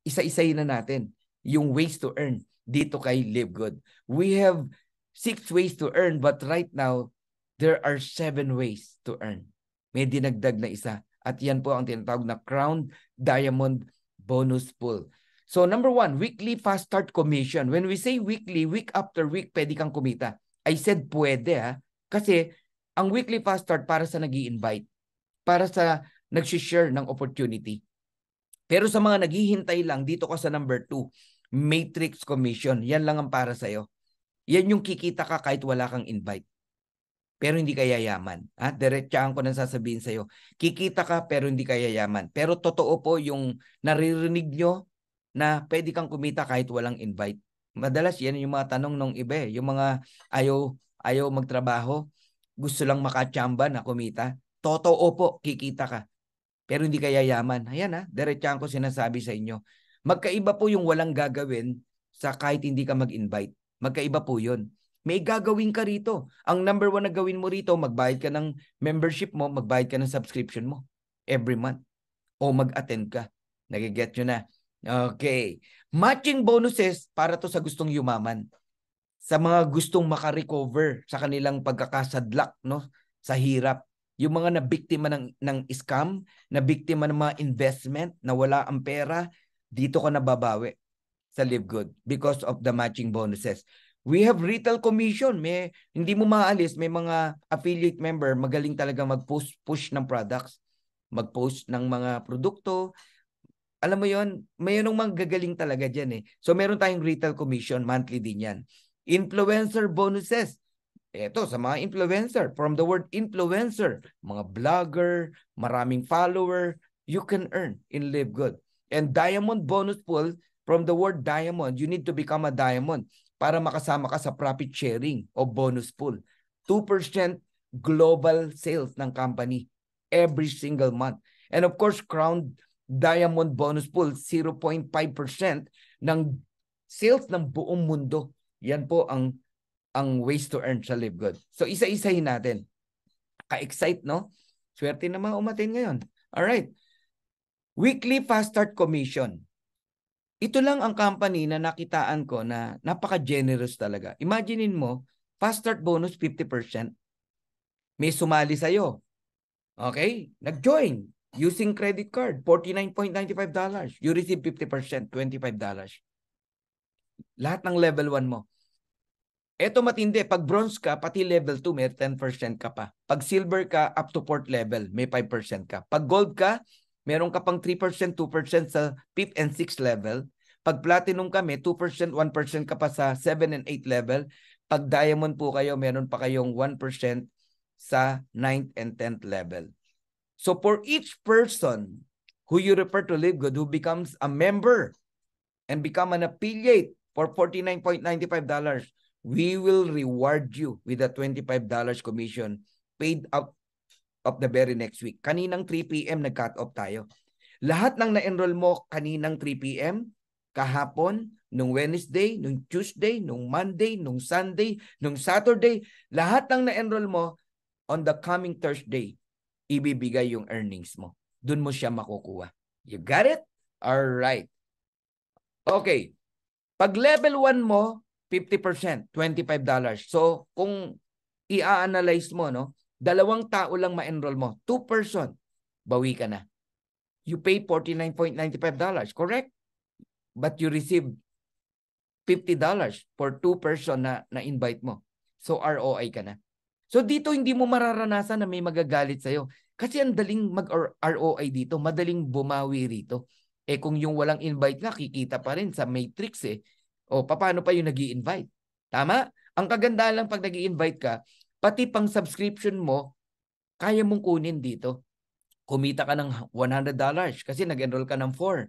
isa-isayin na natin yung ways to earn dito kay Livegood. We have 6 ways to earn, but right now, there are 7 ways to earn. May dinagdag na isa. At yan po ang tinatawag na Crown Diamond Bonus Pool. So number 1, weekly fast start commission. When we say weekly, week after week, pwede kang kumita. I said pwede ha. Kasi ang weekly fast start para sa nag-i-invite. Para sa nag-share ng opportunity. Pero sa mga naghihintay lang, dito ka sa number 2, matrix commission. Yan lang ang para sa'yo. Yan yung kikita ka kahit wala kang invite. Pero hindi ka yayaman. Diretsahan ko nang sasabihin sa'yo. Kikita ka pero hindi ka yayaman. Pero totoo po yung naririnig nyo na pwede kang kumita kahit walang invite. Madalas yan yung mga tanong ng iba. Yung mga ayaw magtrabaho, gusto lang makachamba na kumita. Totoo po, kikita ka. Pero hindi ka yayaman. Ayan diretsahan ko sinasabi sa inyo. Magkaiba po yung walang gagawin sa kahit hindi ka mag-invite. Magkaiba po yun. May gagawin ka rito. Ang number 1 na gawin mo rito, magbayad ka ng membership mo, magbayad ka ng subscription mo every month. O mag-attend ka. Nagiget nyo na. Okay. Matching bonuses para to sa gustong yumaman. Sa mga gustong makarecover sa kanilang pagkakasadlak, no? Sa hirap. Yung mga nabiktima ng scam, nabiktima ng mga investment, na wala ang pera, dito ka nababawi sa Livegood because of the matching bonuses. We have retail commission. Hindi mo maalis, may mga affiliate member, magaling talaga mag-push ng products, mag-post ng mga produkto. Alam mo yon, mayroong mga gagaling talaga dyan eh. So meron tayong retail commission, monthly din yan. Influencer bonuses. Ito, sa mga influencer, from the word influencer, mga blogger, maraming follower, you can earn in Livegood. And diamond bonus pool, from the word diamond, you need to become a diamond para makasama ka sa profit sharing o bonus pool. 2% global sales ng company every single month. And of course, Crown Diamond Bonus Pool, 0.5% ng sales ng buong mundo. Yan po ang ways to earn sa Livegood. So isa-isahin natin. Ka-excite, no? Swerte na mga umatin ngayon. Alright. Weekly fast start commission. Ito lang ang company na nakitaan ko na napaka-generous talaga. Imaginein mo, fast start bonus 50%. May sumali sa'yo. Okay? Nag-join using credit card, $49.95. You receive 50%, $25. Lahat ng level 1 mo. Ito matindi. Pag bronze ka, pati level 2, may 10% ka pa. Pag silver ka, up to 4th level, may 5% ka. Pag gold ka, meron ka pang 3%, 2% sa 5th and 6th level. Pag platinum ka, may 2%, 1% ka pa sa 7 and 8 level. Pag diamond po kayo, meron pa kayong 1% sa 9th and 10th level. So for each person who you refer to LiveGood, who becomes a member and become an affiliate for $49.95, we will reward you with a $25 commission paid out of the very next week. Kaninang 3 p.m. nag-cut off tayo. Lahat ng na-enroll mo kaninang 3 p.m., kahapon, nung Wednesday, nung Tuesday, nung Monday, nung Sunday, nung Saturday, lahat ng na-enroll mo on the coming Thursday, ibibigay yung earnings mo. Doon mo siya makukuha. You got it? All right. Okay. Pag level 1 mo, 50%, $25. So, kung i-analyze mo, no, 2 tao lang ma-enroll mo, 2 person, bawi ka na. You pay $49.95, correct? But you receive $50 for 2 person na invite mo. So, ROI ka na. So, dito hindi mo mararanasan na may magagalit sa'yo. Kasi ang daling mag-ROI dito, madaling bumawi rito. Eh kung yung walang invite nga, kikita pa rin sa matrix eh. O paano pa yung nag-i-invite? Tama? Ang kagandahan lang pag nag-i-invite ka, pati pang subscription mo, kaya mong kunin dito. Kumita ka ng $100 kasi nag-enroll ka ng 4.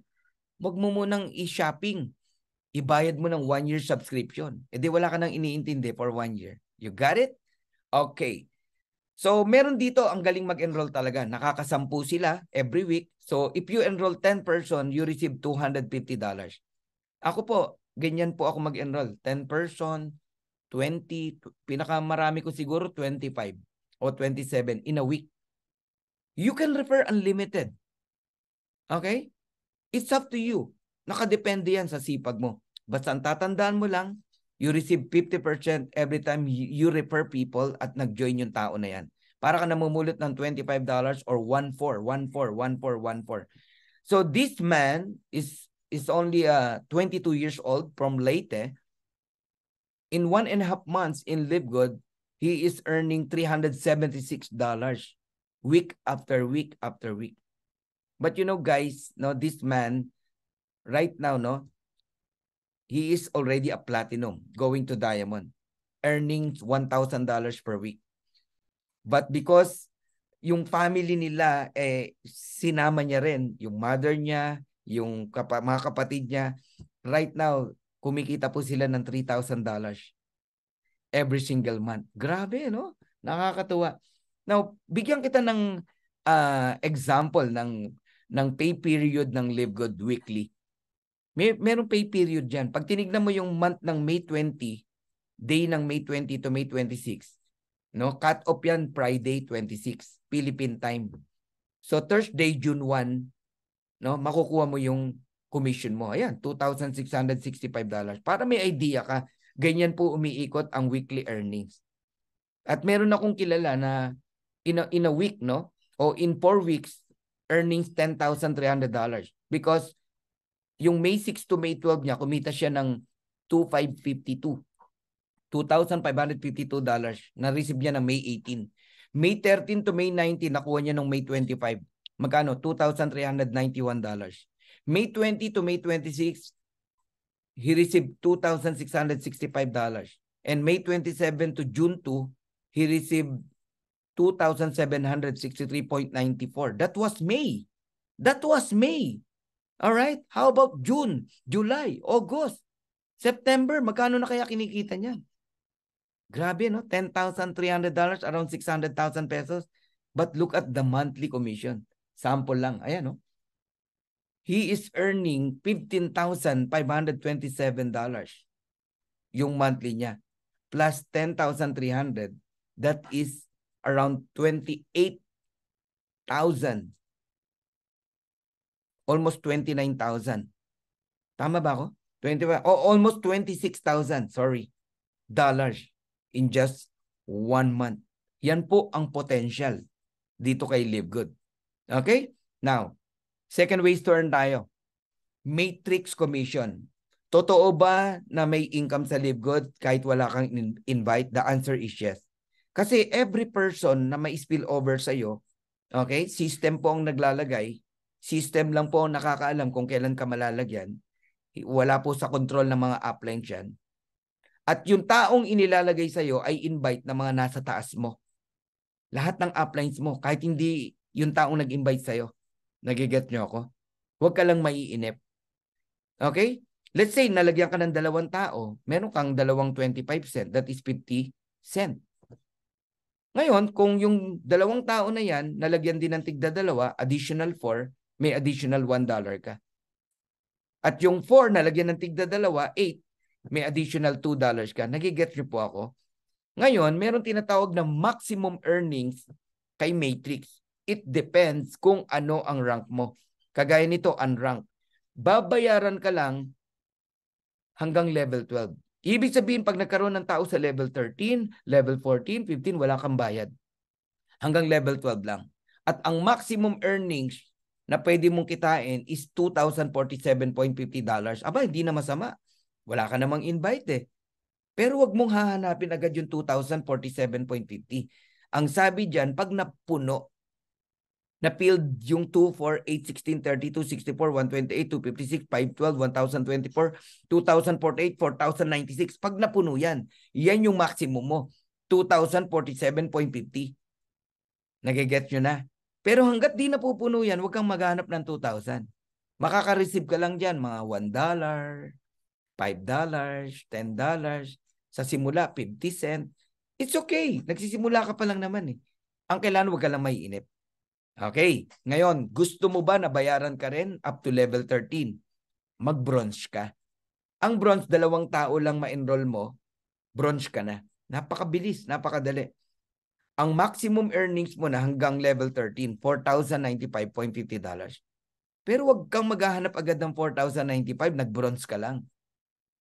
Wag mo munang i-shopping. Ibayad mo ng 1 year subscription. E di wala ka nang iniintindi for 1 year. You got it? Okay. So, meron dito ang galing mag-enroll talaga. Nakakasampu sila every week. So, if you enroll 10 person, you receive $250. Ako po, ganyan po ako mag-enroll. 10 person, 20, pinakamarami ko siguro 25 o 27 in a week. You can refer unlimited. Okay? It's up to you. Nakadepende yan sa sipag mo. Basta ang tatandaan mo lang, you receive 50% every time you refer people at nag-join yung tao na yan. Para ka namumulot ng $25 or 1-4. So this man is only 22 years old from Leyte. In 1.5 months in LiveGood, he is earning $376 week after week after week. But you know guys, no, this man right now, no, he is already a platinum, going to diamond, earning $1,000 per week. But because yung family nila, sinama niya rin, yung mother niya, yung mga kapatid niya, right now, kumikita po sila ng $3,000 every single month. Grabe, no? Nakakatuwa. Now, bigyan kita ng example ng pay period ng LiveGood weekly. Merong pay period dyan. Pag tinignan mo yung month ng May 20, day ng May 20 to May 26, no? Cut off yan Friday 26, Philippine time. So Thursday, June 1, no? Makukuha mo yung commission mo. Ayan, $2,665. Para may idea ka, ganyan po umiikot ang weekly earnings. At meron akong kilala na in a week, no? O in 4 weeks, earnings $10,300 because yung May 6 to May 12 niya, kumita siya ng $2,552. Na-receive niya ng May 18. May 13 to May 19, nakuha niya ng May 25. Magkano? $2,391. May 20 to May 26, he received $2,665. And May 27 to June 2, he received $2,763.94. That was May. All right? How about June, July, August, September? Magkano na kaya kinikita niya? Grabe, no? $10,300, around 600,000 pesos. But look at the monthly commission. Sample lang. Ayan, no? He is earning $15,527 yung monthly niya. Plus 10,300. That is around 28,000. Almost 29,000. Tama ba ako? 25, almost 26,000, sorry, dollars in just 1 month. Yan po ang potential dito kay LiveGood. Okay? Now, second ways to earn tayo. Matrix commission. Totoo ba na may income sa LiveGood kahit wala kang invite? The answer is yes. Kasi every person na may spillover sa'yo, okay, system po ang naglalagay, system lang po ang nakakaalam kung kailan ka malalagyan. Wala po sa control ng mga uplines yan. At yung taong inilalagay sa'yo ay invite na mga nasa taas mo. Lahat ng uplines mo, kahit hindi yung taong nag-invite sa'yo. Nagiget nyo ako? Huwag ka lang maiinip. Okay? Let's say, nalagyan ka ng 2 tao, meron kang 25 cent, that is 50 cent. Ngayon, kung yung 2 tao na yan, nalagyan din ng tigda-2, additional 4, may additional $1 ka. At yung 4, nalagyan ng tigda-2, 8, may additional $2 ka. Nagiget nyo po ako? Ngayon, meron tinatawag na maximum earnings kay Matrix. It depends kung ano ang rank mo. Kagaya nito, unranked. Babayaran ka lang hanggang level 12. Ibig sabihin, pag nagkaroon ng tao sa level 13, level 14, 15, wala kang bayad. Hanggang level 12 lang. At ang maximum earnings na pwede mong kitain is $2,047.50. Aba, hindi na masama. Wala ka namang invite eh. Pero wag mong hahanapin agad yung 2,047.50. Ang sabi dyan, pag napuno, na-filled yung 2, 4, 8, 16, 32, 64, 128, 256, 512, 1,024, 2,048, 4,096. Pag napuno yan, yan yung maximum mo. 2,047.50. Nagigets nyo na? Pero hanggat di napupuno yan, huwag kang maghanap ng 2,000. Makaka-receive ka lang dyan, mga $1, $5, $10. Sa simula, 50 cent. It's okay. Nagsisimula ka pa lang naman eh. Ang kailangan, huwag ka lang maiinip. Okay. Ngayon, gusto mo ba na bayaran ka rin up to level 13? Mag-bronze ka. Ang bronze, 2 tao lang ma-enroll mo, bronze ka na. Napakabilis, napakadali. Ang maximum earnings mo na hanggang level 13, $4,095.50. Pero wag kang maghahanap agad ng 4,095, nag-bronze ka lang.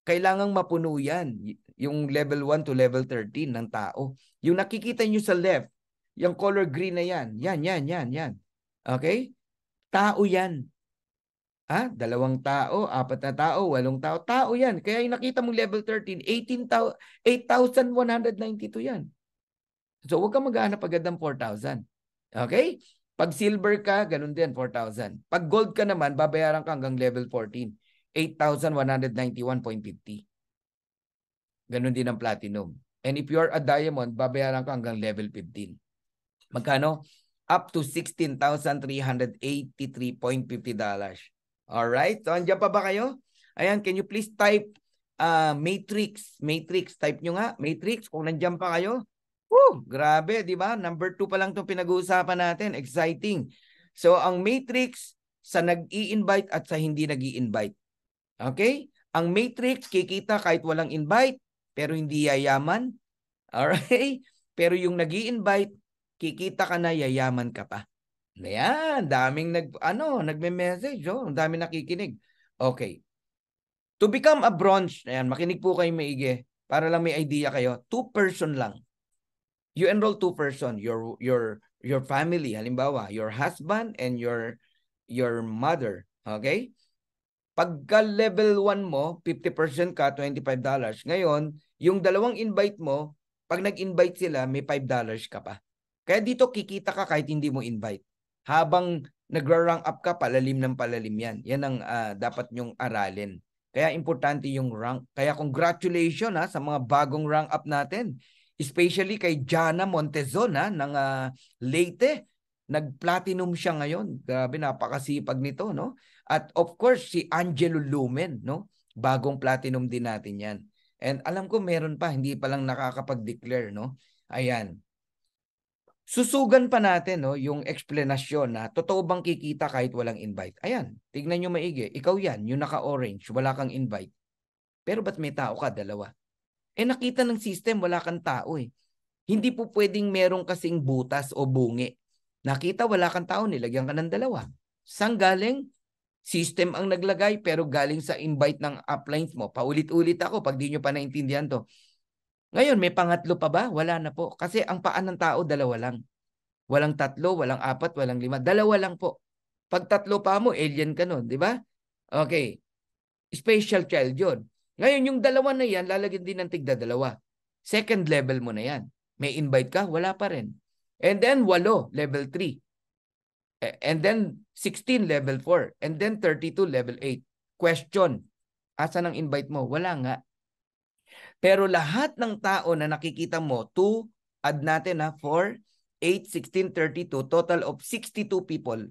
Kailangang mapuno yan, yung level 1 to level 13 ng tao. Yung nakikita nyo sa left, yung color green na yan. Yan. Okay? Tao yan. 2 tao, 4 na tao, 8 tao. Tao yan. Kaya yung nakita mong level 13, 8,192 yan. So, huwag kang maghanap agad ng 4,000. Okay? Pag silver ka, ganun din, 4,000. Pag gold ka naman, babayaran ka hanggang level 14. 8,191.50. Ganun din ang platinum. And if you're a diamond, babayaran ka hanggang level 15. Magkano? Up to $16,383.50. Alright? So, andyan pa ba kayo? Ayan, can you please type Matrix? Matrix, type nyo nga. Matrix, kung nandyan pa kayo. Woo! Grabe, di ba? Number 2 pa lang itong pinag-uusapan natin. Exciting. So, ang Matrix sa nag-i-invite at sa hindi nag-i-invite. Okay? Ang Matrix, kikita kahit walang invite, pero hindi yayaman. Alright? Pero yung nag-i-invite, kikita ka na, yayaman ka pa. Ayan, daming nagme-message. Oh, daming nakikinig. Okay. To become a bronze, ayan, makinig po kayo maigi para lang may idea kayo. 2-person lang. You enroll 2-person, your family, halimbawa, your husband and your mother. Okay? Pagka level 1 mo, 50% ka, $25. Ngayon, yung 2 invite mo, pag nag-invite sila, may $5 ka pa. Kaya dito kikita ka kahit hindi mo invite. Habang nagra-rank up ka, palalim ng palalim yan. Yan ang dapat nyong aralin. Kaya importante yung rank. Kaya congratulations sa mga bagong rank up natin. Especially kay Jana Montezon ng Leyte. Nag-platinum siya ngayon. Grabe, napakasipag nito, no? At of course, si Angelo Lumen, no? Bagong platinum din natin yan. And alam ko meron pa, hindi pa lang nakakapag-declare, no? Ayan. Susugan pa natin yung explanation na totoo bang kikita kahit walang invite. Ayan, tignan nyo maigi. Ikaw yan, yung naka-orange, wala kang invite. Pero ba't may tao ka, 2? Nakita ng system, wala kang tao eh. Hindi po pwedeng merong kasing butas o bungi. Nakita, wala kang tao, nilagyan ka ng 2. Saan galing? System ang naglagay pero galing sa invite ng uplines mo. Paulit-ulit ako pag di nyo pa naintindihan to. Ngayon, may pangatlo pa ba? Wala na po. Kasi ang paan ng tao, 2 lang. Walang 3, walang 4, walang 5. 2 lang po. Pag 3 pa mo, alien ka nun, di ba? Okay. Special child yun. Ngayon, yung dalawa na yan, lalagyan din ng tigda-dalawa. Second level mo na yan. May invite ka, wala pa rin. And then 8, level 3. And then 16, level 4. And then 32, level 8. Question, asa ng invite mo? Wala nga. Pero lahat ng tao na nakikita mo, 2, add natin 4, 8, 16, 32, total of 62 people,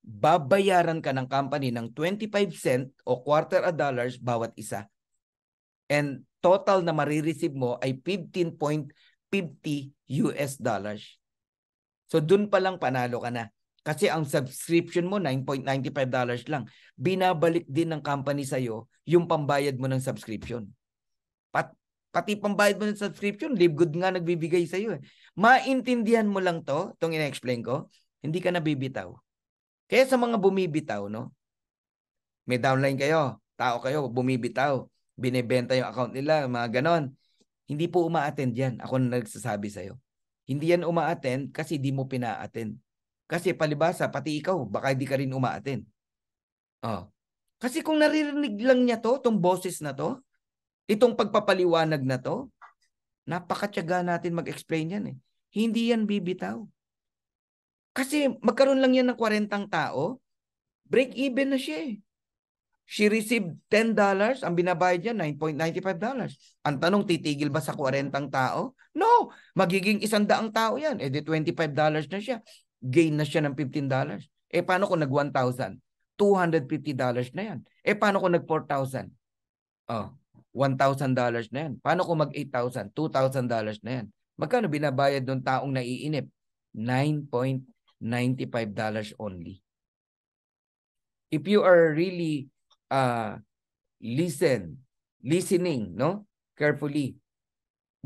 babayaran ka ng company ng 25 cent o $0.25 bawat isa. And total na marireceive mo ay $15.50. So dun pa lang panalo ka na. Kasi ang subscription mo, $9.95 lang. Binabalik din ng company sa'yo yung pambayad mo ng subscription. Pati pambayad mo ng subscription, LiveGood nga nagbibigay sa'yo. Maintindihan mo lang to, itong ina-explain ko, hindi ka nabibitaw. Kaya sa mga bumibitaw, no? May downline kayo, tao kayo, bumibitaw, binibenta yung account nila, mga ganon. Hindi po uma-attend yan. Ako na nagsasabi sa'yo. Hindi yan uma-attend kasi di mo pina-attend. Kasi palibasa, pati ikaw, baka di ka rin uma-attend. Oh. Kasi kung naririnig lang niya to, itong boses na to, itong pagpapaliwanag na to, napakatyaga natin mag-explain yan eh. Hindi yan bibitaw. Kasi magkaroon lang yan ng 40 tao, break even na siya eh. She received $10, ang binabayad niya $9.95. Ang tanong, titigil ba sa 40 tao? No, magiging 100 tao yan. Eh di $25 na siya. Gain na siya ng $15. Eh paano kung nag-1,000? $250 na yan. Eh paano kung nag-4,000? Oh, $1,000 na yan. Paano kung mag-8,000? $2,000 na yan. Magkano binabayad ng taong naiinip? $9.95 only. If you are really listening, no? Carefully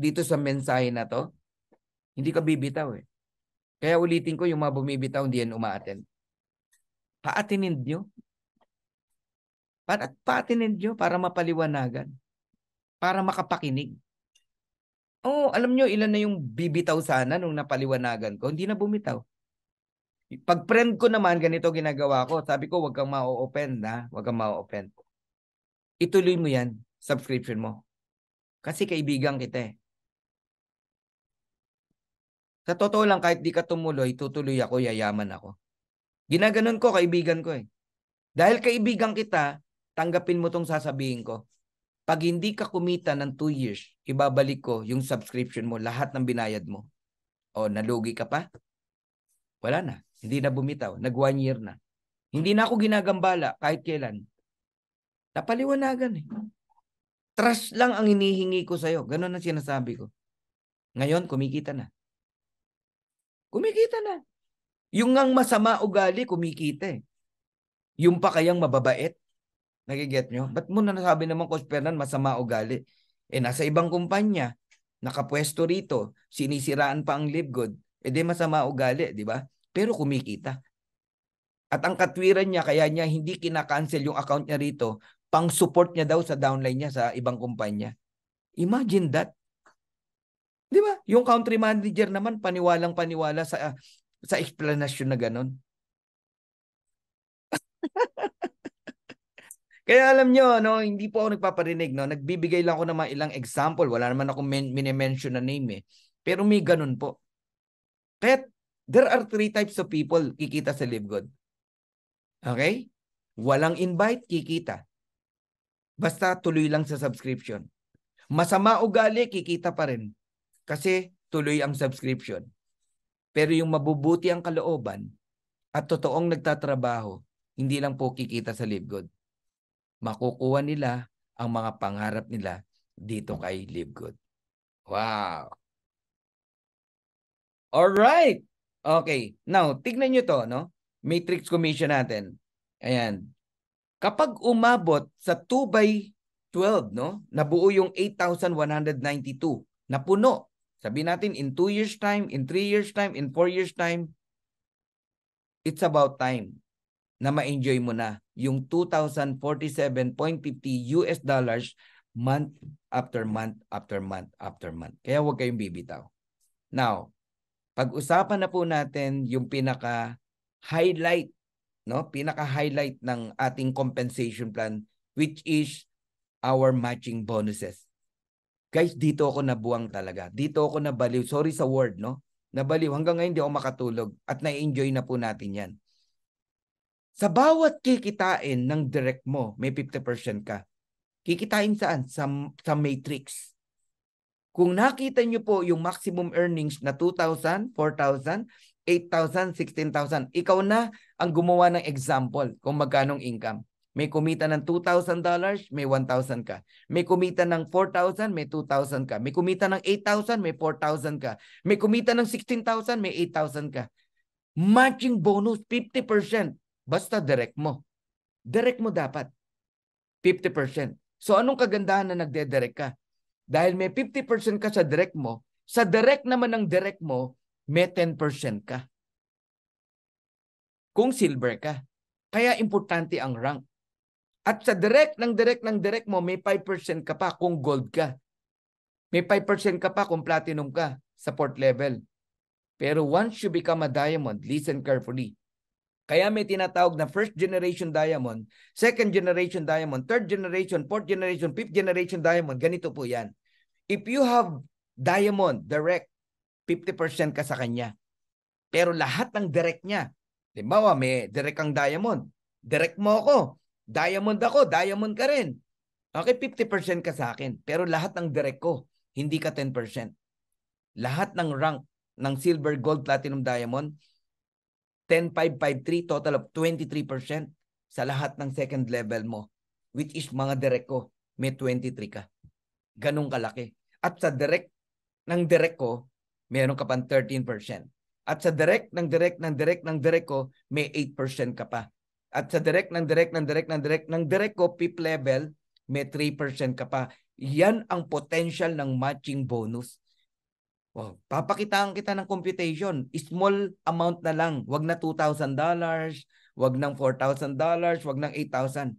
dito sa mensahe na to, hindi ka bibitaw eh. Kaya ulitin ko, yung mga bumibitaw, hindi yan uma-attend. Pa-attend nyo. Pa-attend nyo para mapaliwanagan. Para makapakinig. Oh, alam nyo, ilan na yung bibitaw sana nung napaliwanagan ko, hindi na bumitaw. Pag friend ko naman, ganito ginagawa ko. Sabi ko, wag kang ma-open na. Wag kang ma-open. Ituloy mo yan, subscription mo. Kasi kaibigan kita eh. Sa totoo lang, kahit di ka tumuloy, tutuloy ako, yayaman ako. Ginaganon ko, kaibigan ko eh. Dahil kaibigan kita, tanggapin mo tong sasabihin ko. Pag hindi ka kumita ng 2 years, ibabalik ko yung subscription mo, lahat ng binayad mo. O, nalugi ka pa? Wala na. Hindi na bumitaw. Nag 1 year na. Hindi na ako ginagambala kahit kailan. Napaliwanagan eh. Trust lang ang hinihingi ko sa'yo. Ganon ang sinasabi ko. Ngayon, kumikita na. Kumikita na. Yung ngang masama ugali, kumikita eh. Yung pa kayang mababait. Nagiget nyo? Ba't mo na nasabi naman, Coach Fernan, masama ugali? Eh, nasa ibang kumpanya, nakapwesto rito, sinisiraan pa ang LiveGood. Eh, di masama ugali, di ba? Pero kumikita. At ang katwiran niya, kaya niya hindi kinakancel yung account niya rito, pang-support niya daw sa downline niya sa ibang kumpanya. Imagine that. Di ba? Yung country manager naman, paniwalang-paniwala sa explanation na ganon. Kaya alam nyo, no, hindi po ako nagpaparinig. No? Nagbibigay lang ako ng mga ilang example. Wala naman ako mini-mention na name eh. Pero may ganun po. Kaya there are 3 types of people kikita sa LiveGood. Okay? Walang invite, kikita. Basta tuloy lang sa subscription. Masama ugali, kikita pa rin. Kasi tuloy ang subscription. Pero yung mabubuti ang kalooban at totoong nagtatrabaho, hindi lang po kikita sa LiveGood. Makukuha nila ang mga pangarap nila dito kay LiveGood. Wow! Alright! Okay. Now, tignan nyo to, no? Matrix commission natin. Ayan. Kapag umabot sa 2/12, no? Nabuo yung 8,192. Napuno. Sabi natin, in 2 years time, in 3 years time, in 4 years time, it's about time na ma-enjoy mo na yung $2,047.50 month after month after month after month. Kaya huwag kayong bibitaw. Now, pag-usapan na po natin yung pinaka-highlight, no? Pinaka-highlight ng ating compensation plan which is our matching bonuses. Guys, dito ako nabuwang talaga. Dito ako nabaliw. Sorry sa word, no? Nabaliw. Hanggang ngayon di ako makatulog at na-enjoy na po natin yan. Sa bawat kikitain ng direct mo, may 50% ka. Kikitain saan? Sa matrix. Kung nakita nyo po yung maximum earnings na 2,000, 4,000, 8,000, 16,000, ikaw na ang gumawa ng example kung magkanong income. May kumita ng $2,000, may 1,000 ka. May kumita ng 4,000, may 2,000 ka. May kumita ng 8,000, may 4,000 ka. May kumita ng 16,000, may 8,000 ka. Matching bonus, 50%. Basta direct mo. Direct mo dapat. 50%. So anong kagandahan na nagde-direct ka? Dahil may 50% ka sa direct mo, sa direct naman ng direct mo, may 10% ka. Kung silver ka. Kaya importante ang rank. At sa direct mo, may 5% ka pa kung gold ka. May 5% ka pa kung platinum ka sa port level. Pero once you become a diamond, listen carefully. Kaya may tinatawag na first generation diamond, second generation diamond, third generation, fourth generation, fifth generation diamond. Ganito po yan. If you have diamond direct, 50% ka sa kanya. Pero lahat ng direct niya, halimbawa may direct kang diamond, direct mo ako, diamond ako, diamond ka rin. Okay, 50% ka sa akin. Pero lahat ng direct ko, hindi ka 10%. Lahat ng rank ng silver, gold, platinum, diamond, 10,553, total of 23% sa lahat ng second level mo, which is mga direct ko, may 23 ka. Ganun kalaki. At sa direct ko, meron ka pang 13%. At sa direct ko, may 8% ka pa. At sa direct ko, fifth level, may 3% ka pa. Yan ang potential ng matching bonus. Wow. Papakitaan kita ng computation. Small amount na lang. Wag na $2,000, wag ng $4,000, wag ng $8,000.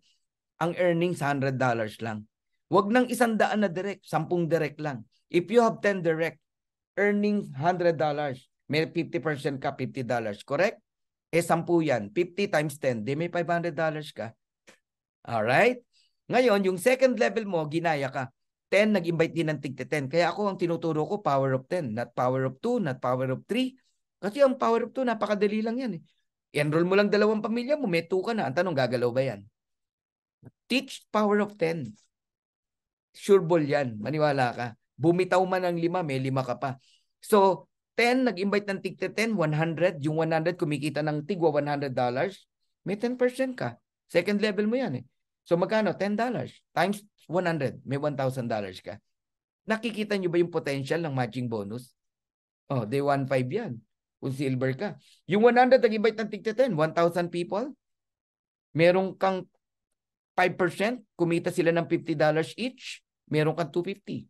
Ang earnings $100 lang. Wag ng 100 na direct, 10 direct lang. If you have 10 direct, earnings $100, may 50% ka, $50. Correct? 10 yan. 50 times 10, di may $500 ka. Alright? Ngayon, yung second level mo, ginaya ka. 10, nag-invite din ng tig-10. Kaya ako ang tinuturo ko, power of 10. Not power of 2, not power of 3. Kasi ang power of 2, napakadali lang yan. I-enroll mo lang 2 pamilya mo, may 2 ka na. Ang tanong, gagalaw ba yan? Teach power of 10. Sure ball yan. Maniwala ka. Bumitaw man ng 5, may 5 ka pa. So, 10, nag-invite ng tig-10, 100. Yung 100, kumikita ng tigwa $100. May 10% ka. Second level mo yan. So, magkano? $10 times 100. May $1,000 ka. Nakikita nyo ba yung potential ng matching bonus? Oh, day 1.5 yan. Kung silver ka. Yung 100, nag-invite ng tig-10, 1,000 people. Meron kang 5%, kumita sila ng $50 each, meron kang $250.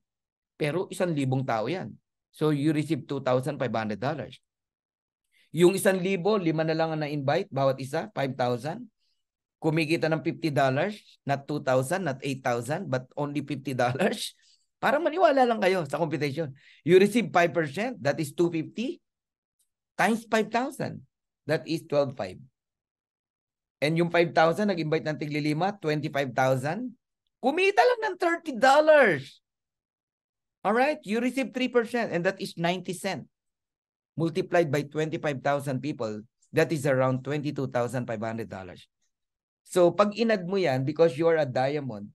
Pero 1,000 tao yan. So you receive $2,500. Yung 1,000, 5 na lang ang na-invite, bawat isa, 5,000. Kumikita ng $50, not 2,000, not 8,000, but only $50. Para maniwala lang kayo sa computation. You receive 5%, that is 250, times 5,000, that is 12,500. And yung 5,000, nag-invite ng tigli-5, 25,000. Kumita lang ng $30. Alright? You receive 3%, and that is 90 cents. Multiplied by 25,000 people, that is around $22,500. So, pag inad mo yan, because you are a diamond,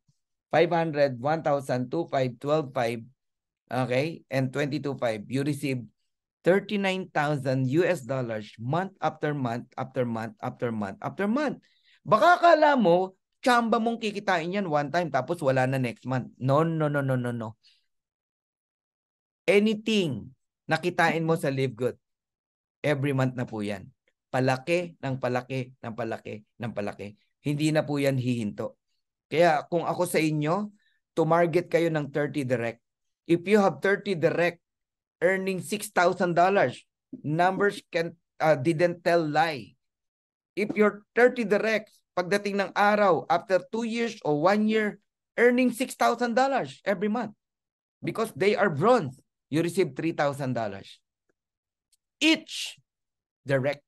500, 1,000, 2,500, 12,500, okay, and 22,500, you receive $39,000 month after month after month after month after month. Baka akala mo, tsamba mong kikitain yan one time tapos wala na next month. No. Anything na kitain mo sa Live Good, every month na po yan. Palaki ng palaki ng palaki ng palaki. Hindi na po yan hihinto. Kaya kung ako sa inyo, tumarget kayo ng 30 direct. If you have 30 direct, earning $6,000. Numbers didn't tell lie. If you're 30 direct, pagdating ng araw, after 2 years or 1 year, earning $6,000 every month. Because they are bronze, you receive $3,000. Each direct.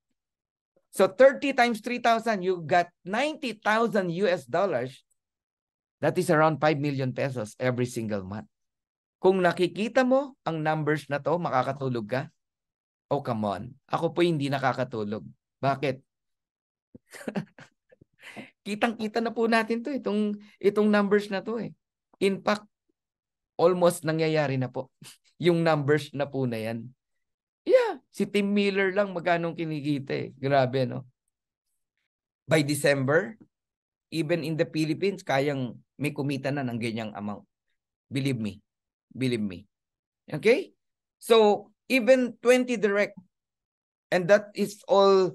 So 30 times 3,000, you got $90,000. That is around 5 million pesos every single month. Kung nakikita mo ang numbers na to, makakatulog ka? Oh, come on. Ako po hindi nakakatulog. Bakit? Kitang-kita na po natin to, itong numbers na to eh. In fact, almost nangyayari na po. Yung numbers na po na yan. Yeah, si Tim Miller lang magkano kinikita eh. Grabe, no? By December, even in the Philippines, kayang may kumita na ng ganyang amount. Believe me. Believe me. Okay? So, even 20 direct, and that is all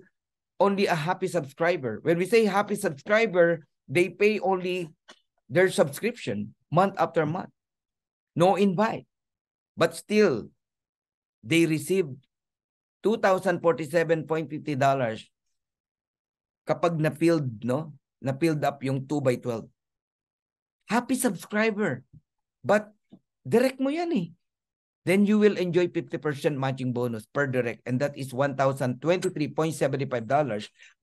only a happy subscriber. When we say happy subscriber, they pay only their subscription month after month. No invite. But still, they received $2,047.50 kapag na-filled, no? Na-filled up yung 2x12. Happy subscriber. But direct mo yan eh. Then you will enjoy 50% matching bonus per direct, and that is $1,023.75.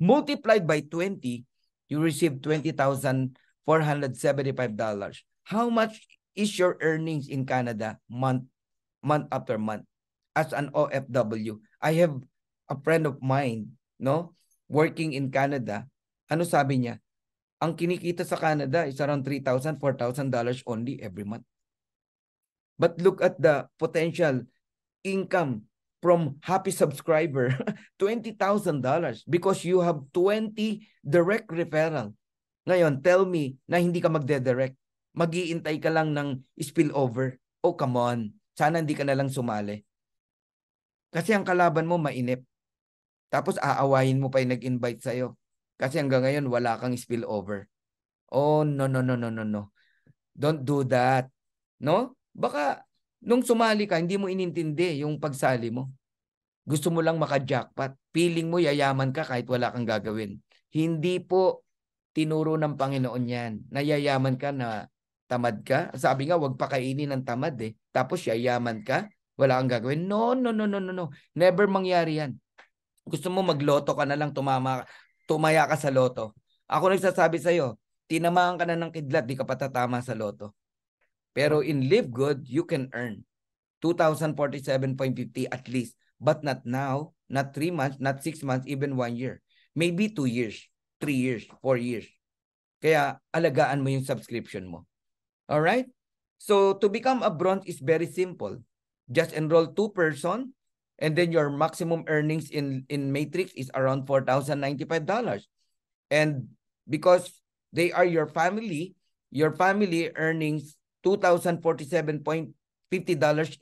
Multiplied by 20, you receive $20,475. How much is your earnings in Canada month after month as an OFW? I have a friend of mine, no, working in Canada. Ano sabi niya? Ang kinikita sa Canada is around $3,000, $4,000 only every month. But look at the potential income from happy subscriber, $20,000 because you have 20 direct referral. Ngayon, tell me na hindi ka magde-direct. Mag-iintay ka lang ng spillover. Oh, come on. Sana hindi ka na lang sumali. Kasi ang kalaban mo mainip. Tapos aawayin mo pa yung nag-invite sa'yo. Kasi hanggang ngayon wala kang spillover. Oh, no, no, no, no, no, no. Don't do that. No? Baka nung sumali ka, hindi mo inintindi yung pagsali mo. Gusto mo lang maka-jackpot. Feeling mo yayaman ka kahit wala kang gagawin. Hindi po tinuro ng Panginoon yan. Nayayaman ka na tamad ka. Sabi nga, wag pakainin ng tamad eh. Tapos yayaman ka, wala kang gagawin. No, no, no, no, no, no. Never mangyari yan. Gusto mo magloto ka na lang, tumaya ka sa loto. Ako nagsasabi sa'yo, tinamaan ka na ng kidlat, di ka patatama sa loto. Pero in Live Good, you can earn $2,047.50 at least. But not now, not 3 months, not 6 months, even 1 year. Maybe 2 years, 3 years, 4 years. Kaya alagaan mo yung subscription mo. Alright? So to become a bronze is very simple. Just enroll 2 person and then your maximum earnings in Matrix is around $4,095. And because they are your family earnings $2,047.50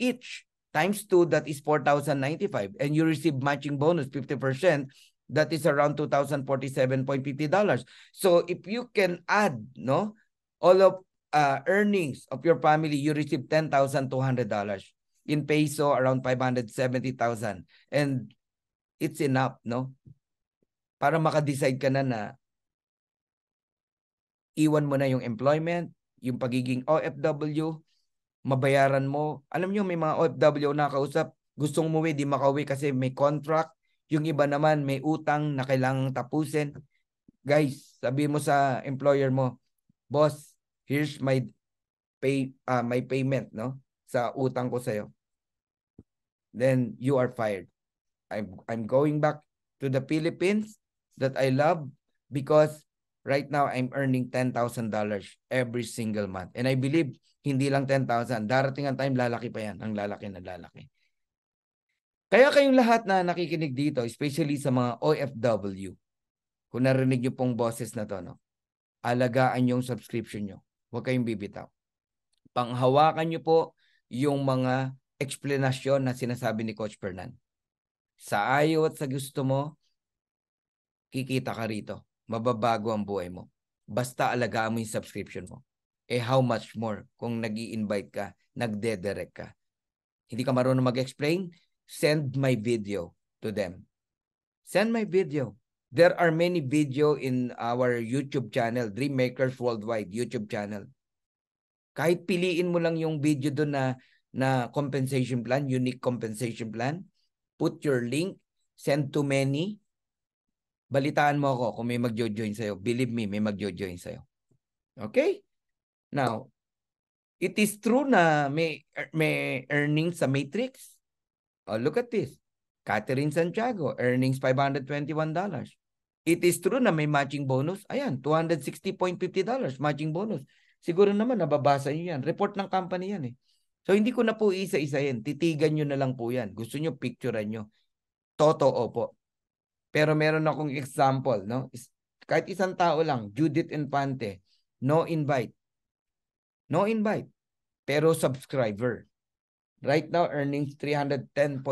each times 2, that is $4,095, and you receive matching bonus 50%, that is around $2,047.50. So if you can add, no, all of earnings of your family, you receive $10,200. In peso, around 570,000, and it's enough, no, para makadecide ka na iwan mo na yung employment, yung pagiging OFW, mabayaran mo. Alam nyo, may mga OFW na kausap, gustong umuwi, di makauwi kasi may contract. Yung iba naman, may utang na kailangang tapusin. Guys, sabi mo sa employer mo, boss, here's my payment, no, sa utang ko sa'yo. Then you are fired. I'm going back to the Philippines that I love because right now, I'm earning $10,000 every single month. And I believe, hindi lang 10,000. Darating ang time, lalaki pa yan. Ang lalaki na lalaki. Kaya kayong lahat na nakikinig dito, especially sa mga OFW, kung narinig nyo pong boses na to, no, alagaan yung subscription nyo. Huwag kayong bibitaw. Panghawakan nyo po yung mga explanation na sinasabi ni Coach Fernan. Sa ayaw at sa gusto mo, kikita ka rito. Mababago ang buhay mo. Basta alagaan mo yung subscription mo. Eh how much more kung nag-i-invite ka, nagde-direct ka. Hindi ka marunong mag-explain? Send my video to them. Send my video. There are many video in our YouTube channel, Dreammakers Worldwide YouTube channel. Kahit piliin mo lang yung video doon na compensation plan, unique compensation plan, put your link, send to many, balitaan mo ako kung may mag-join sa'yo. Believe me, may mag-join sa'yo. Okay? Now, it is true na may earnings sa Matrix. Oh, look at this. Catherine Santiago, earnings $521. It is true na may matching bonus. Ayan, $260.50 matching bonus. Siguro naman nababasa niyo yan. Report ng company yan eh. So hindi ko na po isa-isahin. Titigan nyo na lang po yan. Gusto nyo, picturean nyo. Totoo po. Pero meron akong example, no? Kahit isang tao lang, Judith Infante, no invite. No invite. Pero subscriber. Right now, earnings $310.50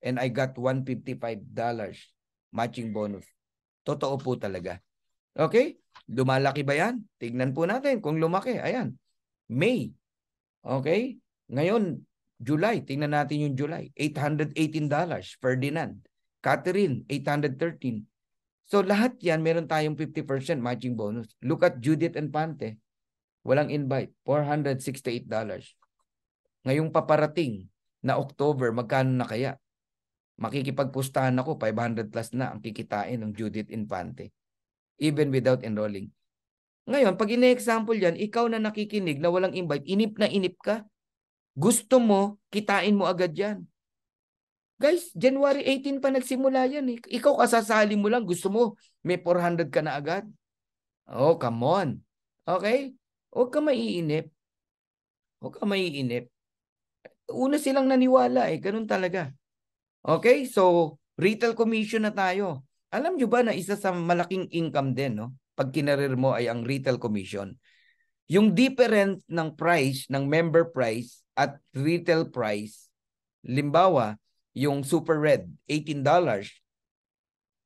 and I got $155 matching bonus. Totoo po talaga. Okay? Lumalaki ba yan? Tignan po natin kung lumaki. Ayan. May. Okay? Ngayon, July. Tingnan natin yung July. $818. Ferdinand. Catherine, $813. So lahat yan, meron tayong 50% matching bonus. Look at Judith Infante. Walang invite. $468. Ngayong paparating na October, magkano na kaya? Makikipagpustahan ako, 500 plus na ang kikitain ng Judith Infante. Even without enrolling. Ngayon, pag ine-example yan, ikaw na nakikinig na walang invite, inip na inip ka. Gusto mo, kitain mo agad yan. Guys, January 18 pa nagsimula yan eh. Ikaw kasasali mo lang, gusto mo, may 400 ka na agad. Oh, come on. Okay? Huwag ka maiinip. Huwag ka maiinip. Una silang naniwala eh. Ganun talaga. Okay? So, retail commission na tayo. Alam nyo ba na isa sa malaking income din, no? Pag kinarir mo ay ang retail commission. Yung difference ng price, ng member price at retail price, limbawa, yung Super Red, $18.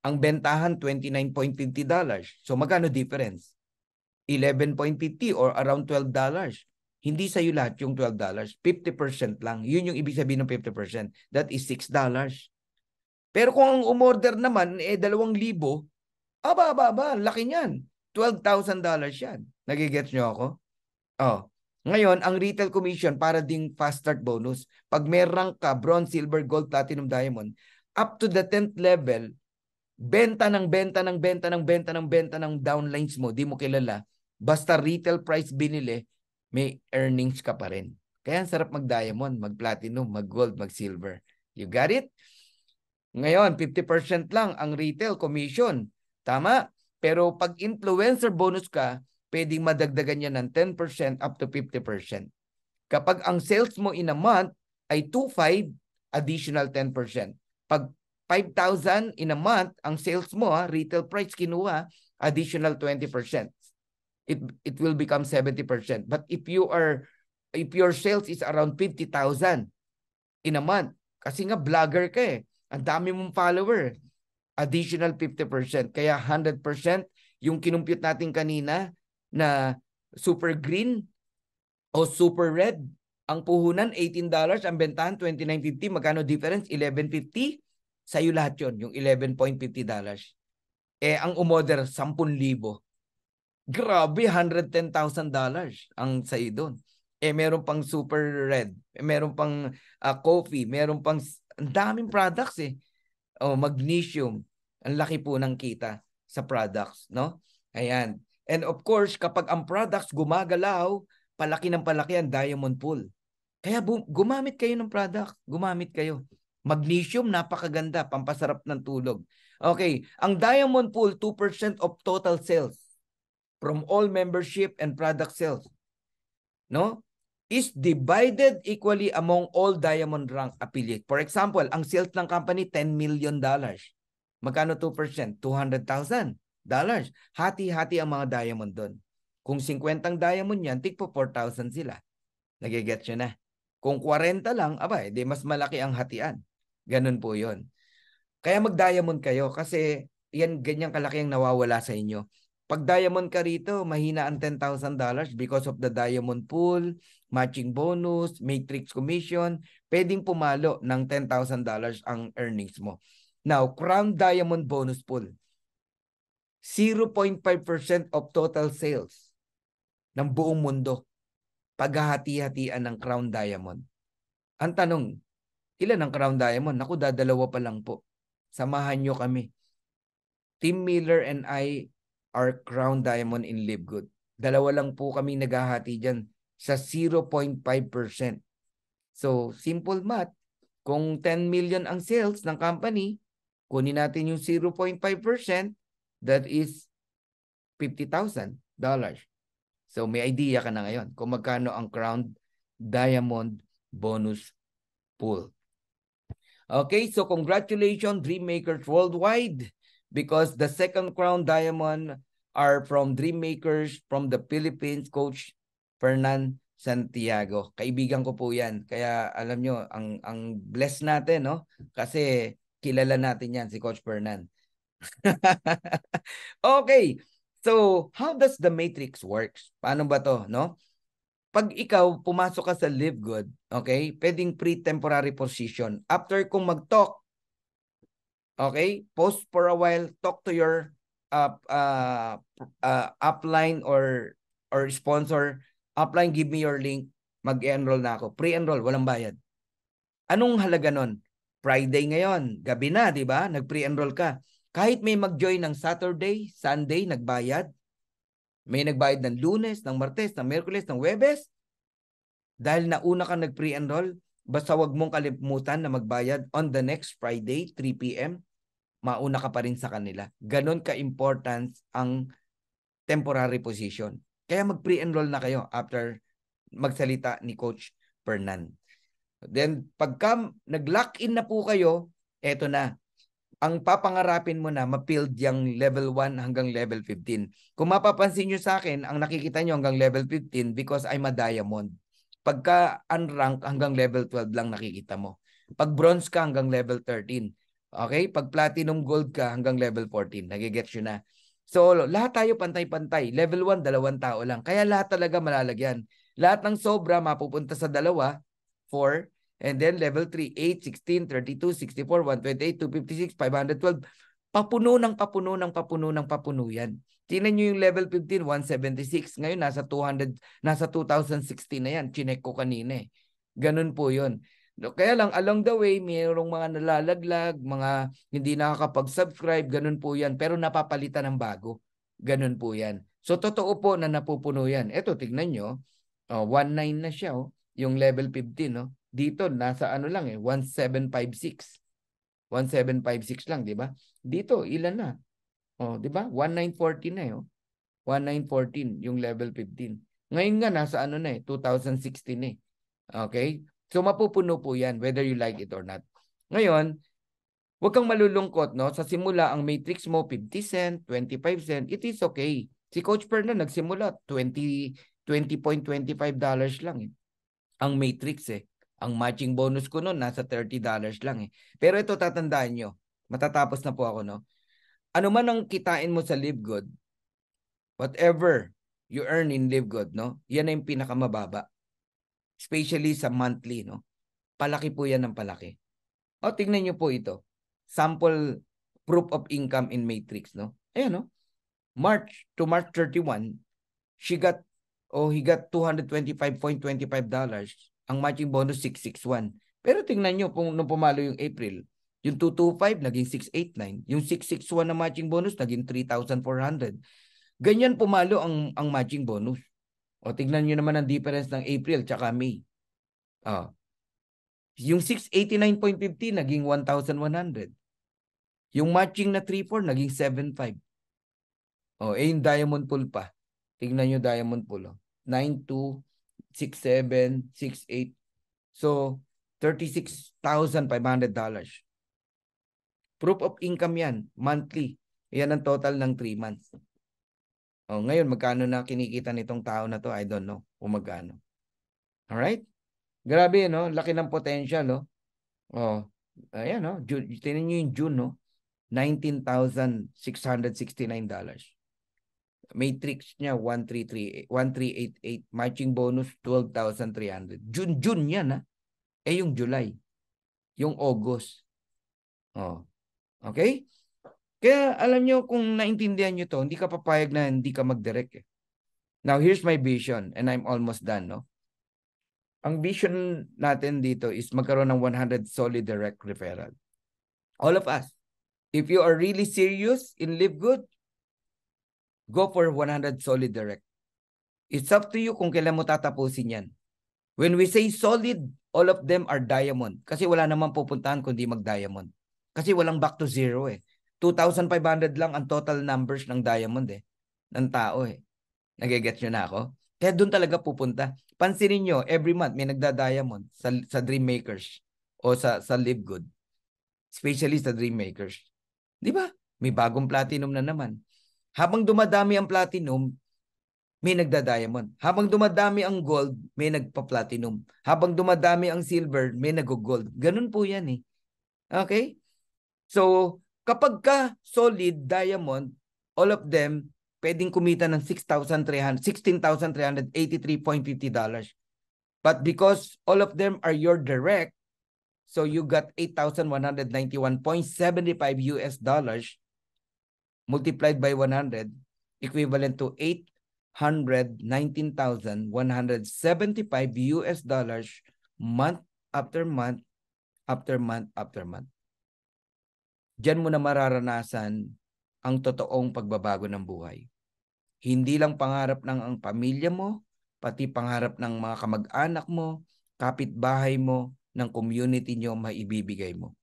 Ang bentahan, $29.50. So, magkano difference? $11.50 or around $12. Hindi sa'yo lahat yung $12. 50% lang. Yun yung ibig sabihin ng 50%. That is $6. Pero kung ang umorder naman, 2,000, aba, laki niyan. $12,000 yan. Nagigets nyo ako? Oh. Ngayon, ang retail commission para ding fast start bonus. Pag may rank ka, bronze, silver, gold, platinum, diamond, up to the 10th level, benta ng downlines mo, di mo kilala. Basta retail price binili, may earnings ka pa rin. Kaya ang sarap mag-diamond, mag-platinum, mag-gold, mag-silver. You got it? Ngayon, 50% lang ang retail commission. Tama? Pero pag influencer bonus ka, pwedeng madagdagan niya ng 10% up to 50%. Kapag ang sales mo in a month ay 2,500, additional 10%. Pag 5,000 in a month, ang sales mo, retail price kinuha, additional 20%. It will become 70%. But if your sales is around 50,000 in a month, kasi nga vlogger ka eh, ang dami mong follower, additional 50%. Kaya 100% yung kinumpute natin kanina na super green o super red, ang puhunan $18, ang bentahan $29.50, magkano difference? $11.50. Sa'yo lahat yun, yung $11.50. Ang umorder, 10,000. Grabe, $110,000 ang sa'yo doon. Meron pang super red, meron pang coffee, meron pang ang daming products eh. Magnesium. Ang laki po ng kita sa products, no? Ayan. And of course, kapag ang products gumagalaw, palaki ng palaki ang diamond pool. Kaya gumamit kayo ng product. Gumamit kayo. Magnesium, napakaganda. Pampasarap ng tulog. Okay. Ang diamond pool, 2% of total sales from all membership and product sales. No? Is divided equally among all diamond rank affiliate. For example, ang sales ng company, $10 million. Magkano 2%? $200,000. Hati-hati ang mga diamond doon. Kung 50 diamond yan, tigpo 4,000 sila. Nagigets nyo na. Kung 40 lang, aba, di mas malaki ang hatian. Ganun po yon. Kaya mag-diamond kayo kasi yan, ganyang kalaki ang nawawala sa inyo. Pag diamond ka rito, mahina ang $10,000 because of the diamond pool, matching bonus, matrix commission, pwedeng pumalo ng $10,000 ang earnings mo. Now, Crown Diamond Bonus Pool, 0.5% of total sales ng buong mundo. Paghahati-hatian ng Crown Diamond. Ang tanong, ilan ang Crown Diamond? Naku, dadalawa pa lang po. Samahan nyo kami. Team Miller and I are Crown Diamond in Live Good. Dalawa lang po kami naghahati dyan sa 0.5%. So, simple math. Kung 10 million ang sales ng company, kunin natin yung 0.5%, that is $50,000. So, may idea ka na ngayon kung magkano ang Crown Diamond Bonus Pool. Okay, so congratulations, Dreammakers Worldwide, because the second Crown Diamond are from Dreammakers from the Philippines, Coach Fernan Santiago. Kaibigan ko po yan. Kaya alam nyo, ang bless natin, no? Kasi kilala natin yan, si Coach Fernan. Okay, so how does the matrix works? Paano ba to, no? Pag ikaw pumasok ka sa Live Good, okay, pwedeng pre-temporary position. After kung mag-talk, okay, post for a while, talk to your upline or sponsor. Upline, give me your link, mag-enroll na ako. Pre-enroll, walang bayad. Anong halaga nun? Friday ngayon, gabi na, di ba? Nag-pre-enroll ka. Kahit may mag-join ng Saturday, Sunday, nagbayad. May nagbayad ng Lunes, ng Martes, ng Miyerkules, ng Huwebes. Dahil nauna ka nag-pre-enroll, basta wag mong kalimutan na magbayad on the next Friday, 3 p.m., mauna ka pa rin sa kanila. Ganon ka-important ang temporary position. Kaya mag-pre-enroll na kayo after magsalita ni Coach Fernan. Then, pagka nag-lock-in na po kayo, eto na. Ang papangarapin mo na, ma-build yung level 1 hanggang level 15. Kung mapapansin nyo sa akin, ang nakikita nyo hanggang level 15 because I'm a diamond. Pagka unrank, hanggang level 12 lang nakikita mo. Pag bronze ka, hanggang level 13. Okay? Pag platinum gold ka, hanggang level 14. Nagigets yun na. So, lahat tayo pantay-pantay. Level 1, 2 tao lang. Kaya lahat talaga malalagyan. Lahat ng sobra mapupunta sa 2, 4, and then level 3, 8, 16, 32, 64, 128, 256, 512. Papuno ng papuno ng papuno ng papuno yan. Tingnan nyo yung level 15, 176. Ngayon, nasa 200, nasa 2016 na yan. Chinek ko kanina eh. Ganun po yun. Kaya lang, along the way, mayroong mga nalalaglag, mga hindi nakakapag-subscribe, ganun po yan. Pero napapalitan ng bago. Ganun po yan. So, totoo po na napupuno yan. Eto, tignan nyo. 19 na siya, yung level 15. No? Dito, nasa ano lang 1756. 1756 lang, di ba? Dito, ilan na? Di ba? 1914 na 1914 yung level 15. Ngayon nga, nasa ano na 2016 eh. Okay? So, mapupuno po yan, whether you like it or not. Ngayon, huwag kang malulungkot, no? Sa simula, ang matrix mo, 50 cent, 25 cent, it is okay. Si Coach Fernan nagsimula, $20.25 lang eh. Ang matrix eh. Ang matching bonus ko noon, nasa $30 lang eh. Pero ito, tatandaan nyo, matatapos na po ako, no? Ano man ang kitain mo sa Live Good, whatever you earn in Live Good, no? Yan na yung pinakamababa. Especially sa monthly, no? Palaki po yan ng palaki. Tingnan nyo po ito. Sample proof of income in matrix, no? Ayan, no? March to March 31, he got $225.25. Ang matching bonus, 661. Pero tingnan nyo, nung pumalo yung April, yung 225, naging 689. Yung 661 na matching bonus, naging 3,400. Ganyan pumalo ang matching bonus. Tingnan nyo naman ang difference ng April tsaka May. Yung 689.50, naging 1,100. Yung matching na 3,4, naging 7,500. Yung diamond pool pa. Tingnan nyo diamond pool. 9,2, 6,7, 6,8. So, $36,500. Proof of income yan, monthly. Yan ang total ng 3 months. Ngayon, magkano na kinikita nitong tao na to? I don't know kung magkano. Alright? Grabe, no? Laki ng potential, no? Ayan, no? Tingnan nyo yung June, no? $19,669. Matrix niya, 1388. Matching bonus, 12,300. June yan, ha? Yung July. Yung August. Okay? Kaya alam nyo, kung naintindihan nyo to, hindi ka papayag na hindi ka mag-direct eh. Now, here's my vision and I'm almost done, no? Ang vision natin dito is magkaroon ng 100 solid direct referral. All of us. If you are really serious in Live Good, go for 100 solid direct. It's up to you kung kailan mo tatapusin yan. When we say solid, all of them are diamond. Kasi wala namang pupuntahan kundi mag-diamond. Kasi walang back to zero eh. 2,500 lang ang total numbers ng diamond eh. Ng tao eh. Nagigets nyo na ako? Kaya doon talaga pupunta. Pansinin nyo, every month may nagda-diamond sa Dream Makers o sa Live Good. Especially sa Dream Makers. Di ba? May bagong platinum na naman. Habang dumadami ang platinum, may nagda-diamond. Habang dumadami ang gold, may nagpa-platinum. Habang dumadami ang silver, may nag-gold. Ganun po yan eh. Okay? So, kapag ka solid diamond, all of them pwedeng kumita ng $16,383.50. But because all of them are your direct, so you got $8,191.75 multiplied by 100, equivalent to $819,175 month after month after month after month. Diyan mo na mararanasan ang totoong pagbabago ng buhay. Hindi lang pangarap ng ang pamilya mo, pati pangarap ng mga kamag-anak mo, kapitbahay mo, ng community nyo maibibigay mo.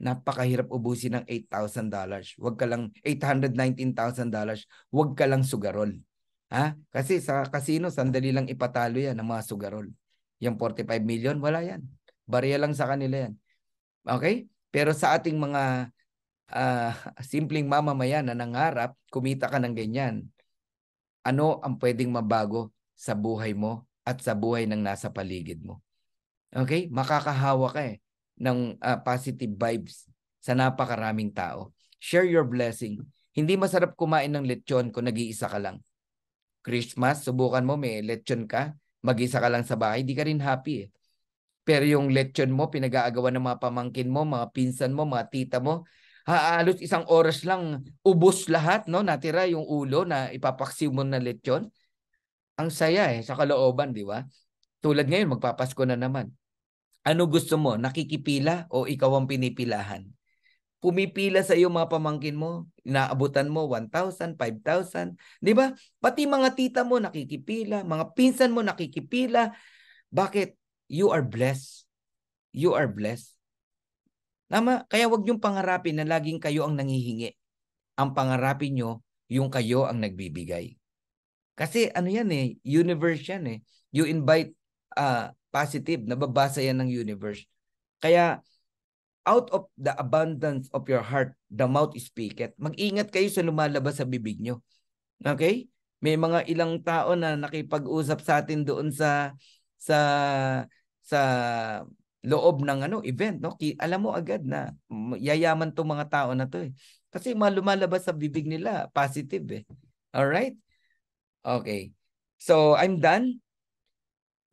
Napakahirap ubusin ng $8,000. Huwag ka lang $819,000. Huwag ka lang sugarol. Ha? Kasi sa casino, sandali lang ipatalo yan ng mga sugarol. Yung 45 million, wala yan. Barya lang sa kanila yan. Okay? Pero sa ating mga simpleng mamamayan na nangarap, kumita ka ng ganyan. Ano ang pwedeng mabago sa buhay mo at sa buhay ng nasa paligid mo? Okay? Makakahawa ka eh ng positive vibes sa napakaraming tao. Share your blessing. Hindi masarap kumain ng lechon kung nag-iisa ka lang. Christmas, subukan mo, may lechon ka, mag-isa ka lang sa bahay, di ka rin happy eh. Pero yung lechon mo, pinag-aagawan ng mga pamangkin mo, mga pinsan mo, mga tita mo, halos 1 oras lang, ubos lahat, no? Natira yung ulo na ipapaksiw mo na lechon. Ang saya eh, sa kalooban, di ba? Tulad ngayon, magpapasko na naman. Ano gusto mo? Nakikipila o ikaw ang pinipilahan? Pumipila sa iyo mga pamangkin mo, inaabutan mo 1,000, 5,000, di ba? Pati mga tita mo nakikipila, mga pinsan mo nakikipila. Bakit? You are blessed. You are blessed. Tama? Kaya wag niyong pangarapin na laging kayo ang nangihingi. Ang pangarapin nyo, yung kayo ang nagbibigay. Kasi ano yan eh, universe yan eh. You invite positive, nababasa yan ng universe. Kaya out of the abundance of your heart, the mouth speaketh. Mag-ingat kayo sa lumalabas sa bibig nyo. Okay? May mga ilang tao na nakipag-usap sa atin doon sa loob ng event, no? Alam mo agad na yayaman tong mga tao na to eh. Kasi lumalabas sa bibig nila, positive eh. All right? Okay. So, I'm done.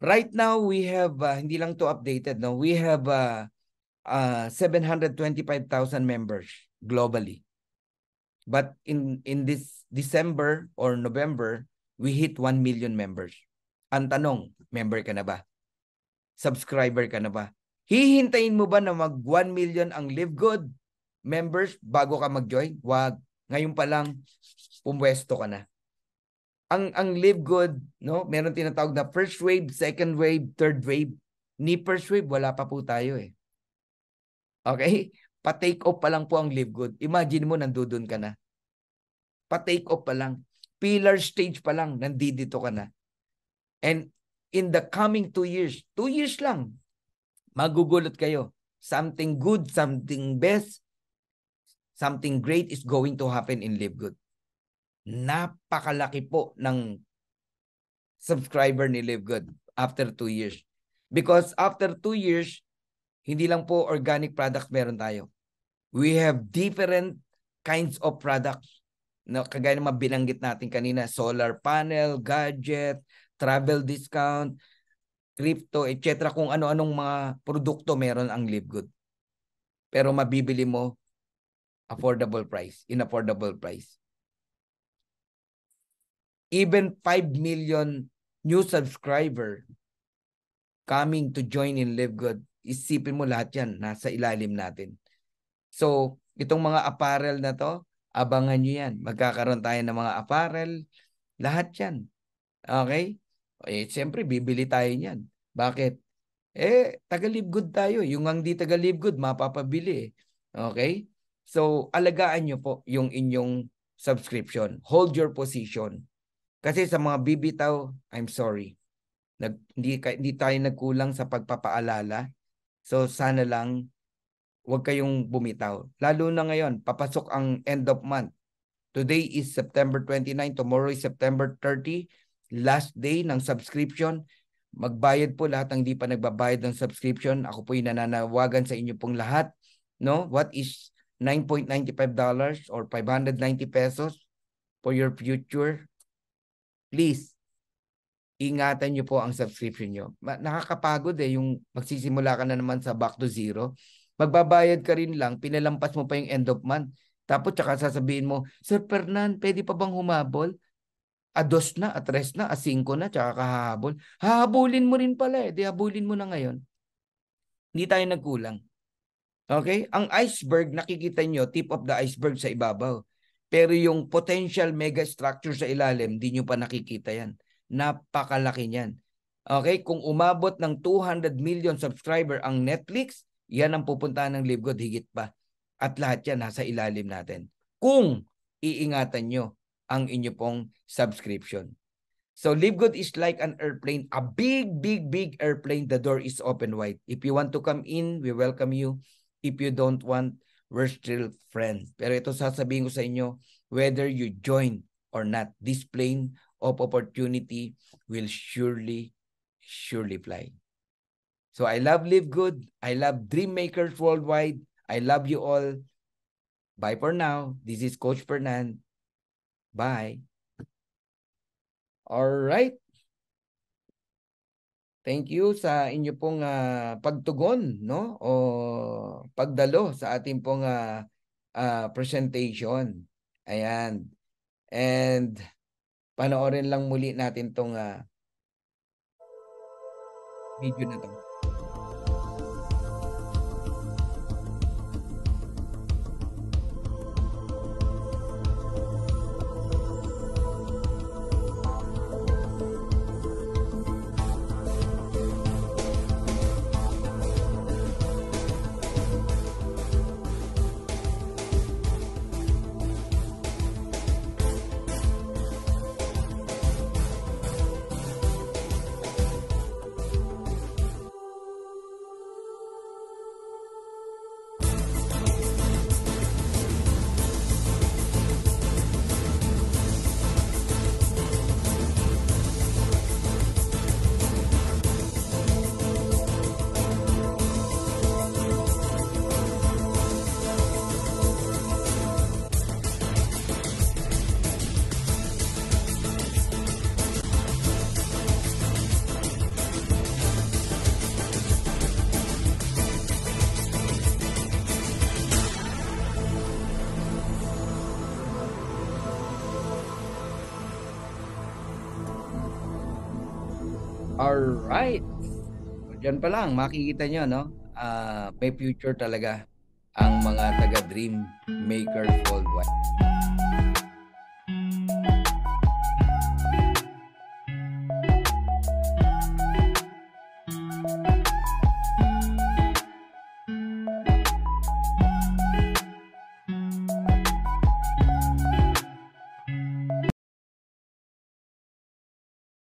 Right now, we have, hindi lang to updated, no? We have 725,000 members globally. But in this December or November, we hit 1 million members. Ang tanong, member ka na ba? Subscriber ka na ba? Hihintayin mo ba na mag 1 million ang Live Good members bago ka mag-join? Wag. Ngayon pa lang, pumwesto ka na. Ang Live Good, no? Meron tinatawag na first wave, second wave, third wave. Ni first wave, wala pa po tayo eh. Okay? Pa-take off pa lang po ang Live Good. Imagine mo, nandudun ka na. Pa-take off pa lang. Pillar stage pa lang, nandito ka na. And in the coming 2 years, 2 years lang, magugulot kayo. Something good, something best, something great is going to happen in Live Good. Napakalaki po ng subscriber ni Live Good after 2 years. Because after 2 years, hindi lang po organic products meron tayo. We have different kinds of products. No, kagaya ng binanggit natin kanina, solar panel, gadget, travel discount, crypto, etc. Kung ano-anong mga produkto meron ang Live Good. Pero mabibili mo affordable price, in affordable price. Even 5 million new subscriber coming to join in Live Good. Isipin mo lahat yan, nasa ilalim natin. So, itong mga apparel na to, abangan nyo yan. Magkakaroon tayo ng mga apparel. Lahat yan. Okay? Siyempre, bibili tayo niyan. Bakit? Taga-Live Good tayo. Yung ang di taga-Live Good, mapapabili. Okay? So, alagaan nyo po yung inyong subscription. Hold your position. Kasi sa mga bibitaw, I'm sorry. Hindi tayo nagkulang sa pagpapaalala. So, sana lang huwag kayong bumitaw. Lalo na ngayon, papasok ang end of month. Today is September 29, tomorrow is September 30, last day ng subscription. Magbayad po lahat ng hindi pa nagbabayad ng subscription. Ako po yung nananawagan sa inyo pong lahat. No? What is $9.95 or 590 pesos for your future? Please, ingatan nyo po ang subscription nyo. Nakakapagod yung magsisimula ka na naman sa back to zero. Magbabayad ka rin lang, pinalampas mo pa yung end of month. Tapos tsaka sasabihin mo, Sir Fernan, pwede pa bang humabol? A-2 na, A-3 na, A-5 na, tsaka kahahabol. Hahabulin mo rin pala Di habulin mo na ngayon. Hindi tayo nagkulang. Okay? Ang iceberg, nakikita nyo, tip of the iceberg sa ibabaw. Pero yung potential mega structure sa ilalim, di nyo pa nakikita yan. Napakalaki niyan. Okay? Kung umabot ng 200 million subscriber ang Netflix, yan ang pupuntahan ng Live Good, higit pa. At lahat yan nasa ilalim natin. Kung iingatan nyo ang inyo pong subscription. So Live Good is like an airplane, a big, big, big airplane. The door is open wide. If you want to come in, we welcome you. If you don't want, we're still friends. Pero ito sasabihin ko sa inyo, whether you join or not, this plane of opportunity will surely fly. So I love Live Good. I love Dream Makers Worldwide. I love you all. Bye for now. This is Coach Fernan. Bye. All right. Thank you sa inyo pong pagtugon, no? O pagdalo sa ating pong presentation. Ayan. And panoorin lang muli natin tong video na to. Alright. Diyan pa lang, makikita nyo, no? May future talaga ang mga taga-Dream Makers Worldwide.